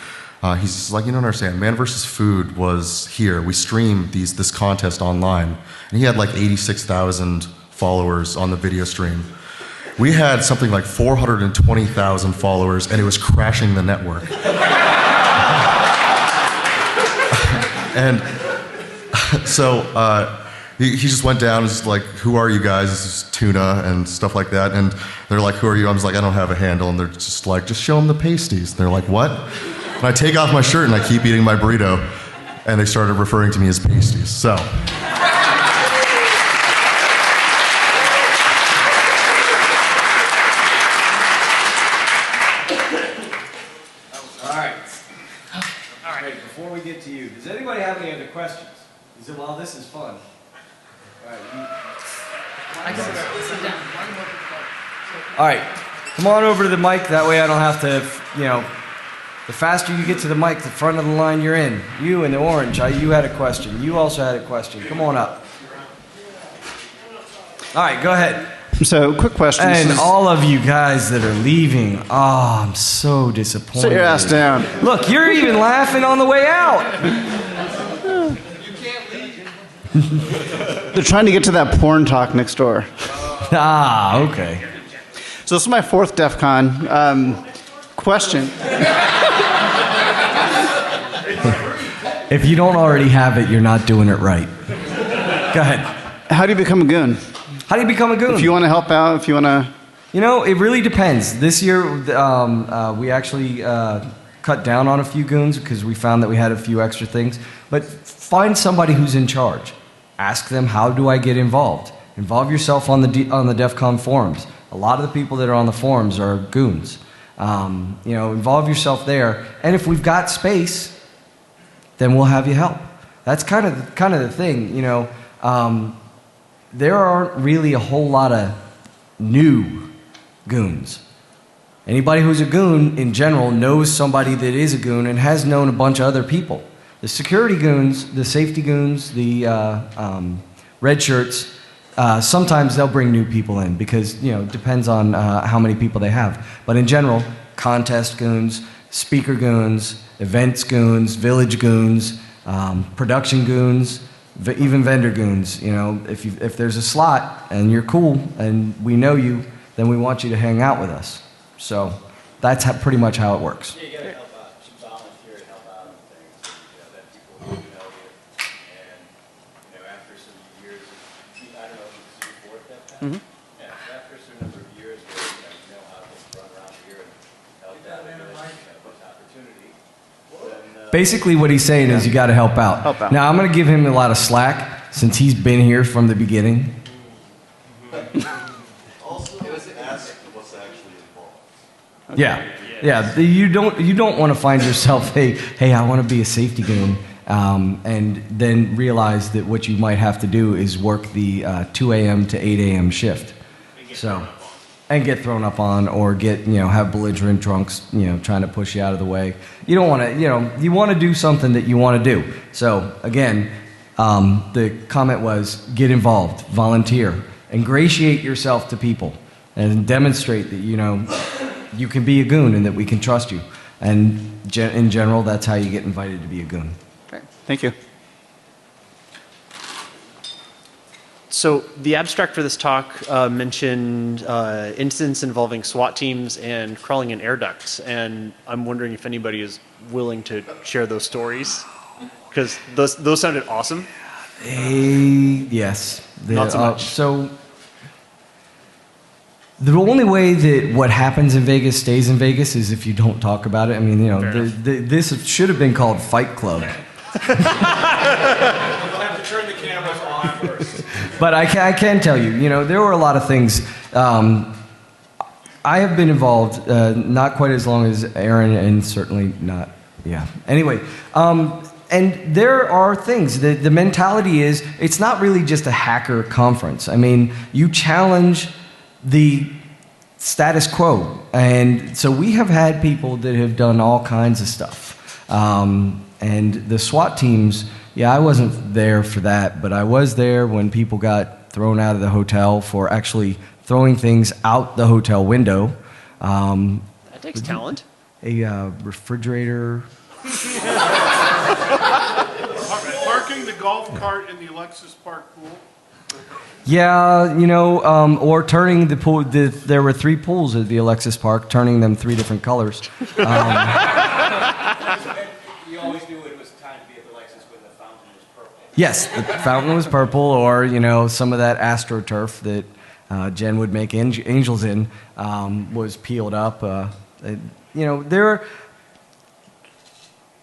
He's just like, "You don't understand. Man vs. Food was here. We streamed this contest online," and he had like 86,000 followers on the video stream. We had something like 420,000 followers, and it was crashing the network. And so he just went down and was like, "Who are you guys?" This is Tuna and stuff like that. And they're like, "Who are you?" I was like, "I don't have a handle." And they're just like, "Just show them the pasties." And they're like, "What?" And I take off my shirt and I keep eating my burrito. And they started referring to me as pasties. So. All right, before we get to you, does anybody have any other questions? He said, "Well, this is fun." All right, All right, come on over to the mic. That way I don't have to, the faster you get to the mic, the front of the line you're in. You in the orange, you had a question. You also had a question. Come on up. All right, go ahead. So, quick question. And all of you guys that are leaving, I'm so disappointed. Sit your ass down. Look, you're even laughing on the way out. They're trying to get to that porn talk next door. Okay. So this is my 4th DEF CON. Question. If you don't already have it, you're not doing it right. Go ahead. How do you become a goon? How do you become a goon? If you want to help out, if you want to... It really depends. This year, we actually cut down on a few goons because we found that we had a few extra things. But find somebody who's in charge. Ask them, how do I get involved? Involve yourself on the DEFCON forums. A lot of the people that are on the forums are goons. Involve yourself there. And if we've got space, then we'll have you help. That's kind of the thing, there aren't really a whole lot of new goons. Anybody who's a goon, in general, knows somebody that is a goon and has known a bunch of other people. The security goons, the safety goons, the red shirts, sometimes they'll bring new people in because, it depends on how many people they have. But in general, contest goons, speaker goons, events goons, village goons, production goons, even vendor goons. If there's a slot and you're cool and we know you, then we want you to hang out with us. So that's pretty much how it works. Yeah, you gotta help out. You should volunteer to help out on things. That people who know you, and after some years, I don't know if it's your 4th DEFCON. Yeah, so after a certain number of years, where you know how to run around here and help out with this opportunity. Basically, what he's saying is you got to help out. Now, I'm going to give him a lot of slack since he's been here from the beginning. Also, ask what's actually involved. Yeah. You don't want to find yourself, hey, I want to be a safety goon, and then realize that what you might have to do is work the 2 a.m. to 8 a.m. shift. So, and get thrown up on, or get, have belligerent drunks, trying to push you out of the way. You don't want to, you want to do something that you want to do. So again, the comment was, get involved, volunteer, ingratiate yourself to people, and demonstrate that, you can be a goon and that we can trust you. And in general, that's how you get invited to be a goon. Okay. Thank you. So the abstract for this talk mentioned incidents involving SWAT teams and crawling in air ducts, and I'm wondering if anybody is willing to share those stories, because those sounded awesome. Yes. Not so much. So the only way that what happens in Vegas stays in Vegas is if you don't talk about it. I mean, this should have been called Fight Club. We'll have to turn the cameras on first. But I can tell you, there were a lot of things. I have been involved, not quite as long as Aaron, and certainly not, Anyway, and there are things. The mentality is, it's not really just a hacker conference. I mean, you challenge the status quo. And so we have had people that have done all kinds of stuff. And the SWAT teams, I wasn't there for that, but I was there when people got thrown out of the hotel for actually throwing things out the hotel window. That takes talent. A refrigerator. Parking the golf cart in the Alexis Park pool. Yeah, or turning the pool. There were 3 pools at the Alexis Park, turning them 3 different colors. You always knew it was time to be at the Alexis when the fountain was purple. Yes, the fountain was purple, or some of that AstroTurf that Jen would make angels in was peeled up.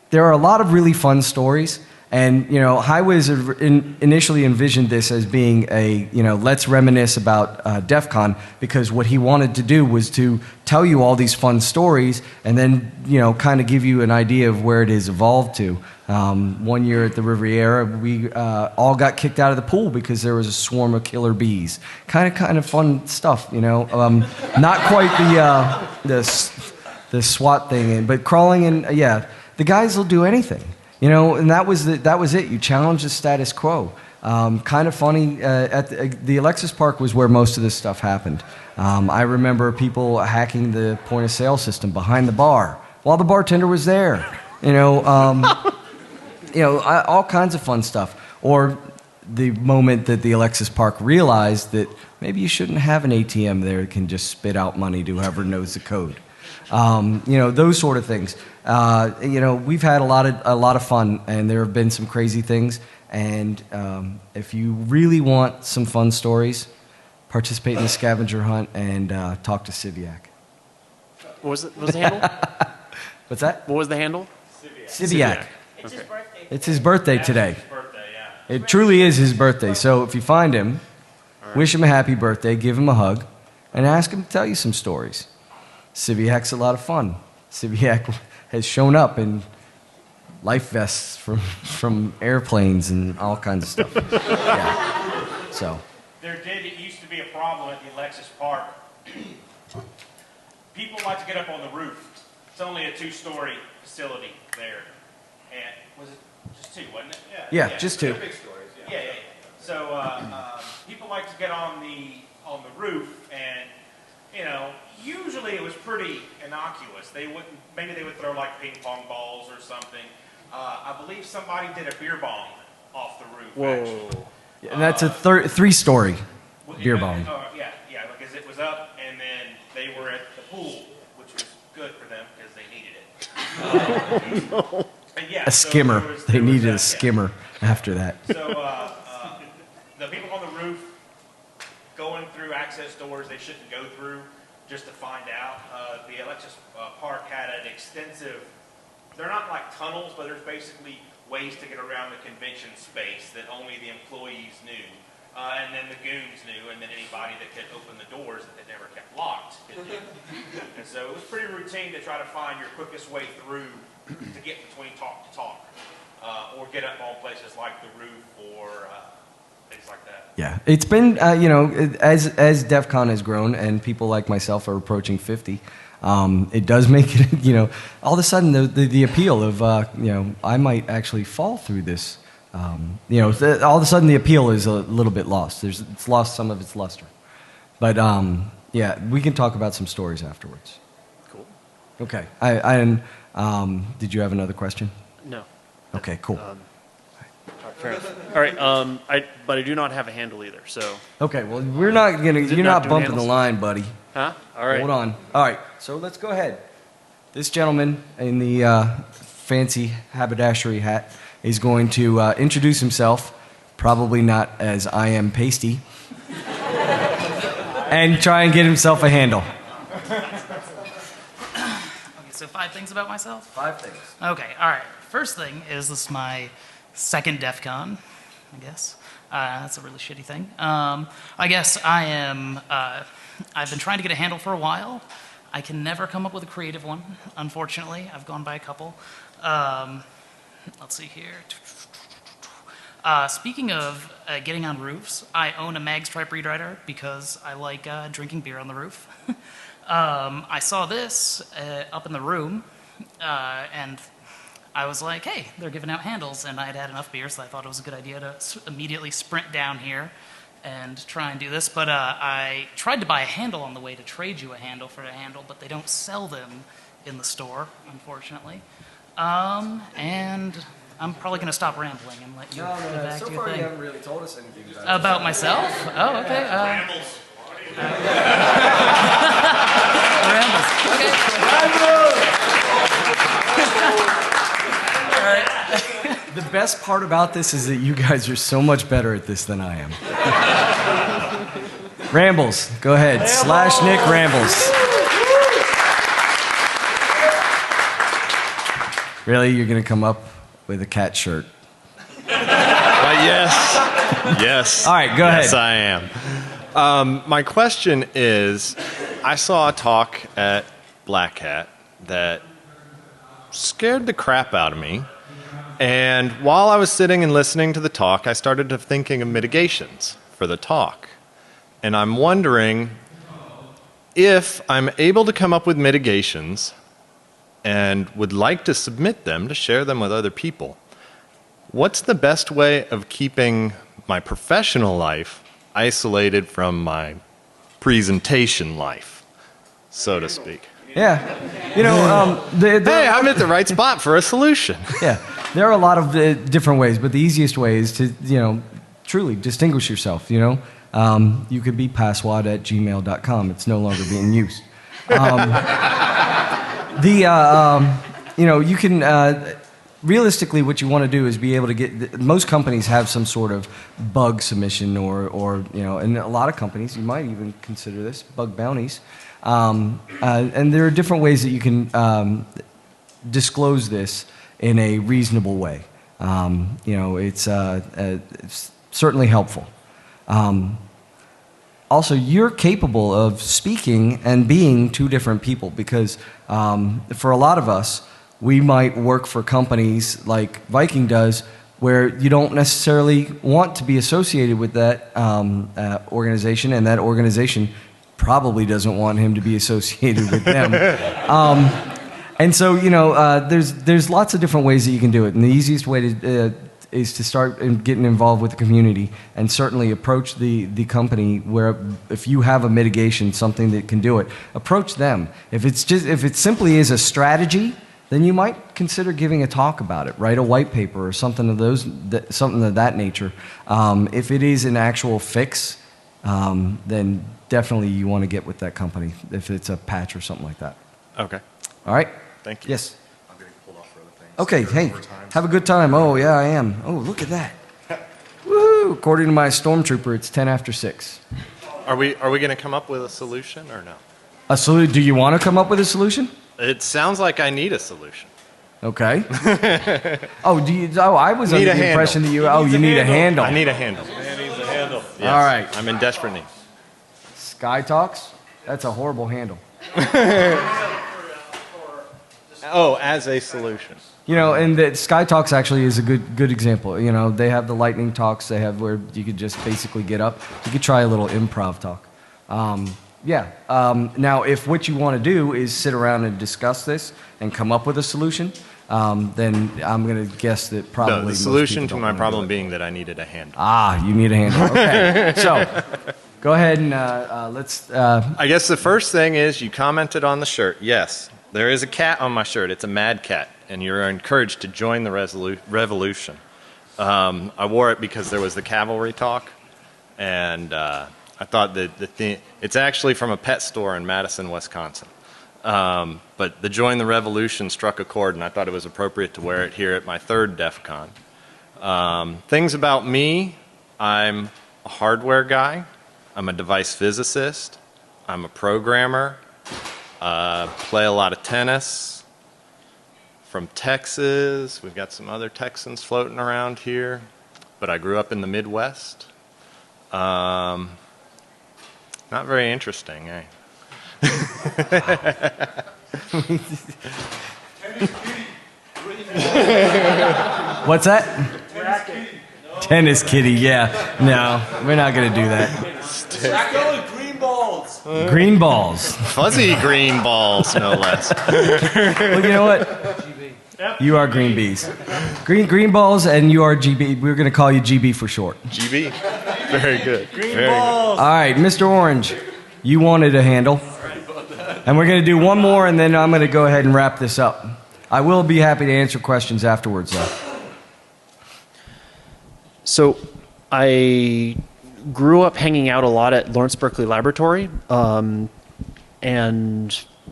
There are a lot of really fun stories. And, Highways initially envisioned this as being a, let's reminisce about Defcon, because what he wanted to do was to tell you all these fun stories and then, kind of give you an idea of where it has evolved to. One year at the Riviera, we all got kicked out of the pool because there was a swarm of killer bees. Kind of fun stuff, Not quite the SWAT thing, but crawling in, the guys will do anything. And that was it. You challenge the status quo. Kind of funny. At the Alexis Park was where most of this stuff happened. I remember people hacking the point of sale system behind the bar while the bartender was there. All kinds of fun stuff. Or the moment that the Alexis Park realized that maybe you shouldn't have an ATM there that can just spit out money to whoever knows the code. Those sort of things. We've had a lot of fun, and there have been some crazy things. And if you really want some fun stories, participate in the scavenger hunt and talk to Civiac. What was the handle? What's that? What was the handle? Civiac. It's his birthday. It's his birthday today. His birthday, yeah. It truly is his birthday. So if you find him, wish him a happy birthday, give him a hug, and ask him to tell you some stories. Civiac's a lot of fun. Civiac has shown up in life vests from airplanes and all kinds of stuff. Yeah. So. It used to be a problem at the Alexis Park. People like to get up on the roof. It's only a 2-story facility there. And was it just 2, wasn't it? Yeah, just 2. Big stories, yeah. So people like to get on the roof, and usually it was pretty innocuous. Maybe they would throw like ping pong balls or something. I believe somebody did a beer bong off the roof. Whoa. Actually. Yeah, and that's a 3-story beer bong. Because it was up, and then they were at the pool, which was good for them because they needed it. A skimmer. They needed a skimmer after that. So the people on the roof going through access doors they shouldn't go through, just to find out. The Alexis Park had an extensive, they're not like tunnels, but there's basically ways to get around the convention space that only the employees knew. And then the goons knew, and then anybody that could open the doors that they never kept locked could do. And so it was pretty routine to try to find your quickest way through to get between talk to talk, or get up all places like the roof or things like that. Yeah, it's been as DEF CON has grown and people like myself are approaching 50. It does make it, all of a sudden the appeal of, I might actually fall through this. All of a sudden the appeal is a little bit lost. It's lost some of its luster. But yeah, we can talk about some stories afterwards. Cool. Okay. Did you have another question? No. Okay, cool. Fair enough. All right, but I do not have a handle either, so. Okay, well, you're not bumping handles? the line, buddy. Huh? All right. Hold on. All right, so let's go ahead. This gentleman in the fancy haberdashery hat is going to introduce himself, probably not as I am pasty, and try and get himself a handle. Okay, so 5 things about myself? 5 things. Okay, all right. First thing is this is my second DEF CON, I guess. That's a really shitty thing. I guess I am, I've been trying to get a handle for a while. I can never come up with a creative one, unfortunately. I've gone by a couple. Let's see here. Speaking of getting on roofs, I own a mag stripe reed writer because I like drinking beer on the roof. I saw this up in the room, and I was like, hey, they're giving out handles, and I had had enough beer, so I thought it was a good idea to immediately sprint down here and try and do this. But I tried to buy a handle on the way to trade you a handle for a handle, but they don't sell them in the store, unfortunately. And I'm probably going to stop rambling and let you get back so to your far thing. you haven't really told us anything About myself? Oh, okay. Rambles. The best part about this is that you guys are so much better at this than I am. Rambles, go ahead. / Nick Rambles. Really? You're going to come up with a cat shirt? Yes. Yes. All right, go ahead. Yes, I am. My question is, I saw a talk at Black Hat that scared the crap out of me. And while I was sitting and listening to the talk, I started to thinking of mitigations for the talk. And I'm wondering if I'm able to come up with mitigations and would like to submit them to share them with other people. What's the best way of keeping my professional life isolated from my presentation life, so to speak? Yeah. Hey, I'm at the right spot for a solution. Yeah. There are a lot of different ways, but the easiest way is to, truly distinguish yourself, You could be passwad@gmail.com. It's no longer being used. You can, realistically, what you want to do is be able to get, most companies have some sort of bug submission or and a lot of companies, you might even consider this, bug bounties. And there are different ways that you can disclose this in a reasonable way. It's certainly helpful. Also, you're capable of speaking and being 2 different people because for a lot of us, we might work for companies like Viking does where you don't necessarily want to be associated with that organization, and that organization probably doesn't want him to be associated with them. And so, there's lots of different ways that you can do it, and the easiest way is to start getting involved with the community and certainly approach the company where if you have a mitigation, something that can do it, approach them. If it simply is a strategy, then you might consider giving a talk about it, write a white paper or something of that nature. If it is an actual fix, then definitely you want to get with that company if it's a patch or something like that. Okay. All right? Thank you. Yes. I'm getting pulled off for other things. Okay, hey, have a good time. Oh, yeah, I am. Oh, look at that. Woo! According to my stormtrooper, it's 10 after 6. Are we going to come up with a solution or no? A solution? Do you want to come up with a solution? It sounds like I need a solution. Okay. I was under the impression that you need a handle. I need a handle. Man needs a handle. Yes, all right. I'm in desperate need. Sky Talks? That's a horrible handle. Oh, as a solution. You know, and the Sky Talks actually is a good example. You know, they have the lightning talks. They have where you could just basically get up. You could try a little improv talk. Now, if what you want to do is sit around and discuss this and come up with a solution, then I'm going to guess that probably No, the most solution people to don't my wanna do problem it. being that I needed a handle. You need a handle. Okay. So, go ahead and let's. I guess the first thing is you commented on the shirt. Yes, there is a cat on my shirt. It's a mad cat, and you're encouraged to join the revolution. I wore it because there was the cavalry talk, and I thought that it's actually from a pet store in Madison, Wisconsin. But the Join the Revolution struck a chord, and I thought it was appropriate to wear it here at my third Defcon. Things about me: I'm a hardware guy. I'm a device physicist. I'm a programmer. Play a lot of tennis. From Texas. We've got some other Texans floating around here. But I grew up in the Midwest. Not very interesting, eh? What's that? Tennis kitty, yeah. No, we're not going to do that. Green balls. Green balls. Fuzzy green balls, no less. Well, you know what? You are green bees. Green balls, and you are GB. We're going to call you GB for short. GB? Very good. Green Very balls. All right, Mr. Orange, you wanted a handle. And we're going to do one more, and then I'm going to go ahead and wrap this up. I will be happy to answer questions afterwards, though. So I grew up hanging out a lot at Lawrence Berkeley Laboratory, and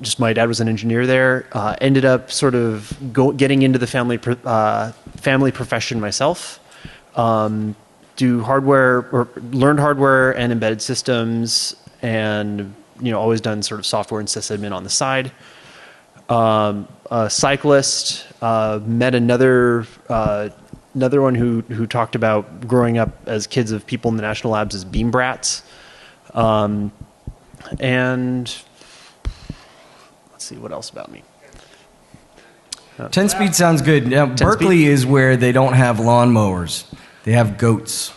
just my dad was an engineer there. Ended up sort of getting into the family profession myself. Do hardware or learned hardware and embedded systems, and always done sort of software and sysadmin on the side. A cyclist, met another one who talked about growing up as kids of people in the national labs as beam brats. And let's see, what else about me? 10 speed sounds good. Now, Berkeley is where they don't have lawnmowers. They have goats.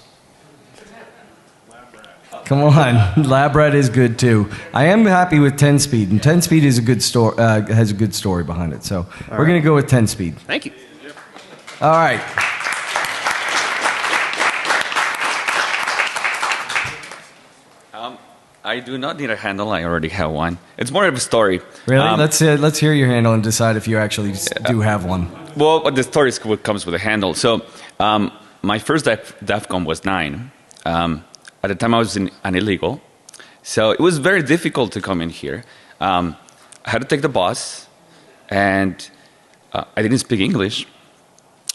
Come on, lab rat is good too. I am happy with 10 speed, and 10 speed is a good story. Has a good story behind it. So we're going to go with 10 speed. Thank you. All right. I do not need a handle. I already have one. It's more of a story. Really? Let's hear your handle and decide if you actually do have one. Well, the story is what comes with a handle. So my first DEFCON was 9. At the time, I was an illegal. So it was very difficult to come in here. I had to take the bus, and I didn't speak English.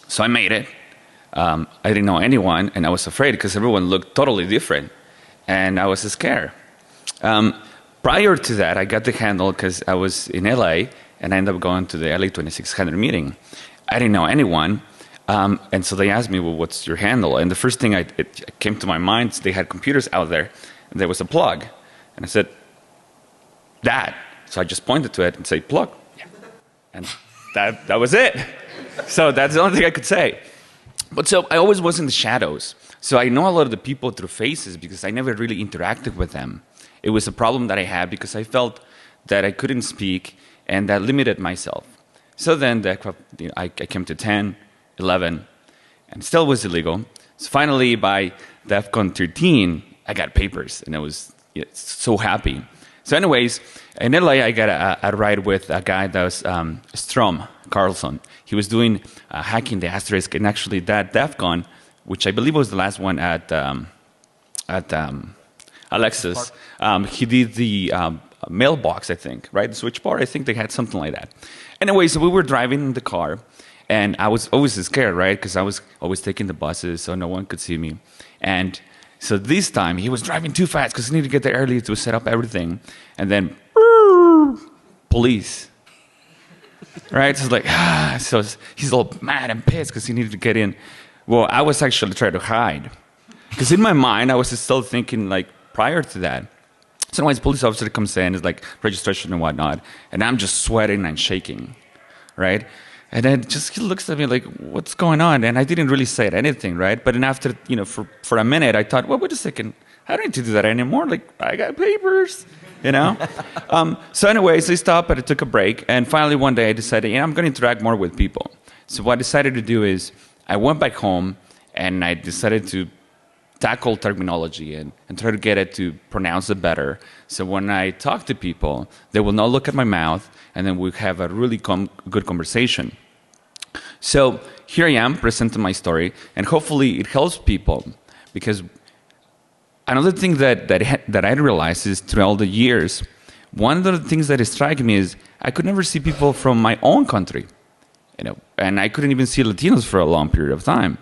So I made it. I didn't know anyone, and I was afraid because everyone looked totally different, and I was scared. Prior to that, I got the handle because I was in LA, and I ended up going to the LA 2600 meeting. I didn't know anyone, and so they asked me, well, what's your handle? And the first thing it came to my mind, they had computers out there, and there was a plug. And I said, that. So I just pointed to it and said, plug. Yeah. And that was it. So that's the only thing I could say. But so I always was in the shadows. So I know a lot of the people through faces because I never really interacted with them. It was a problem that I had because I felt that I couldn't speak and that limited myself. So then I came to 10, 11, and still was illegal. So finally, by DEFCON 13, I got papers, and I was so happy. So anyways, in LA, I got a ride with a guy that was Strom Carlson. He was doing hacking the asterisk, and actually that DEFCON, which I believe was the last one at Alexis, he did the mailbox, I think, right? The switchboard, I think they had something like that. Anyway, so we were driving in the car, and I was always scared, right? Because I was always taking the buses, so no one could see me. And so this time, he was driving too fast because he needed to get there early to set up everything. And then, police. Right? So it's like, so he's all mad and pissed because he needed to get in. Well, I was actually trying to hide. Because in my mind, I was still thinking, like, prior to that. So anyways, police officer comes in, it's like registration and whatnot. And I'm just sweating and shaking. right? And then just he looks at me like, what's going on? And I didn't really say anything, right? But then after, for a minute, I thought, well, wait a second. I don't need to do that anymore. Like, I got papers, So anyways, I stopped and I took a break. And finally one day I decided, I'm going to interact more with people. So what I decided to do is I went back home and I decided to tackle terminology and try to get it to pronounce it better. So when I talk to people, they will not look at my mouth, and then we'll have a really good conversation. So here I am presenting my story, and hopefully it helps people, because another thing that I realized is through all the years, one of the things that struck me is I could never see people from my own country, and I couldn't even see Latinos for a long period of time.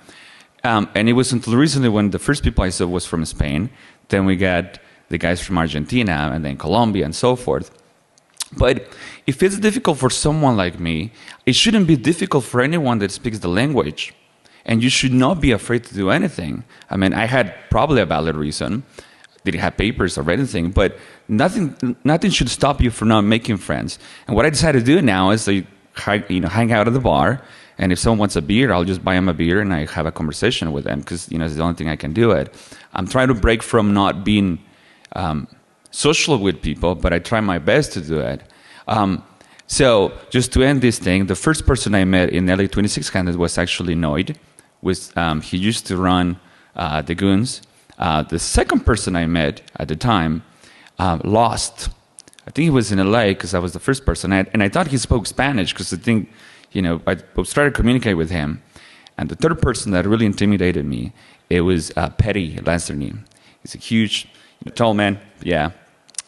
And it was until recently when the first people I saw was from Spain. Then we got the guys from Argentina and then Colombia and so forth. But if it's difficult for someone like me, it shouldn't be difficult for anyone that speaks the language. And you should not be afraid to do anything. I mean, I had probably a valid reason. Didn't have papers or anything, but nothing should stop you from not making friends. And what I decided to do now is hang out at the bar. And if someone wants a beer, I'll just buy them a beer and I have a conversation with them because, it's the only thing I can do it. I'm trying to break from not being social with people, but I try my best to do it. So just to end this thing, the first person I met in LA 2600 was actually Noid. He used to run the Goons. The second person I met at the time lost. I think he was in LA because I was the first person. And I thought he spoke Spanish because I started communicating with him. And the third person that really intimidated me, it was Petty Lancernine. He's a huge, tall man. Yeah.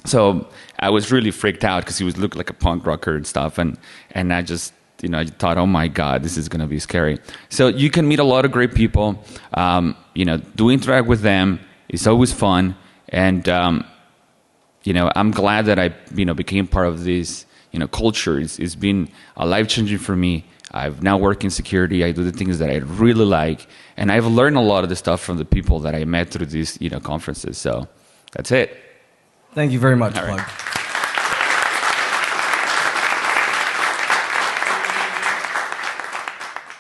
So I was really freaked out because he looked like a punk rocker and stuff. And I just, I thought, oh my God, this is going to be scary. So you can meet a lot of great people. Do interact with them. It's always fun. And, I'm glad that I, became part of this culture. It's been life-changing for me. I've now worked in security. I do the things that I really like. And I've learned a lot of the stuff from the people that I met through these, conferences. So that's it. Thank you very much, All Plug. right.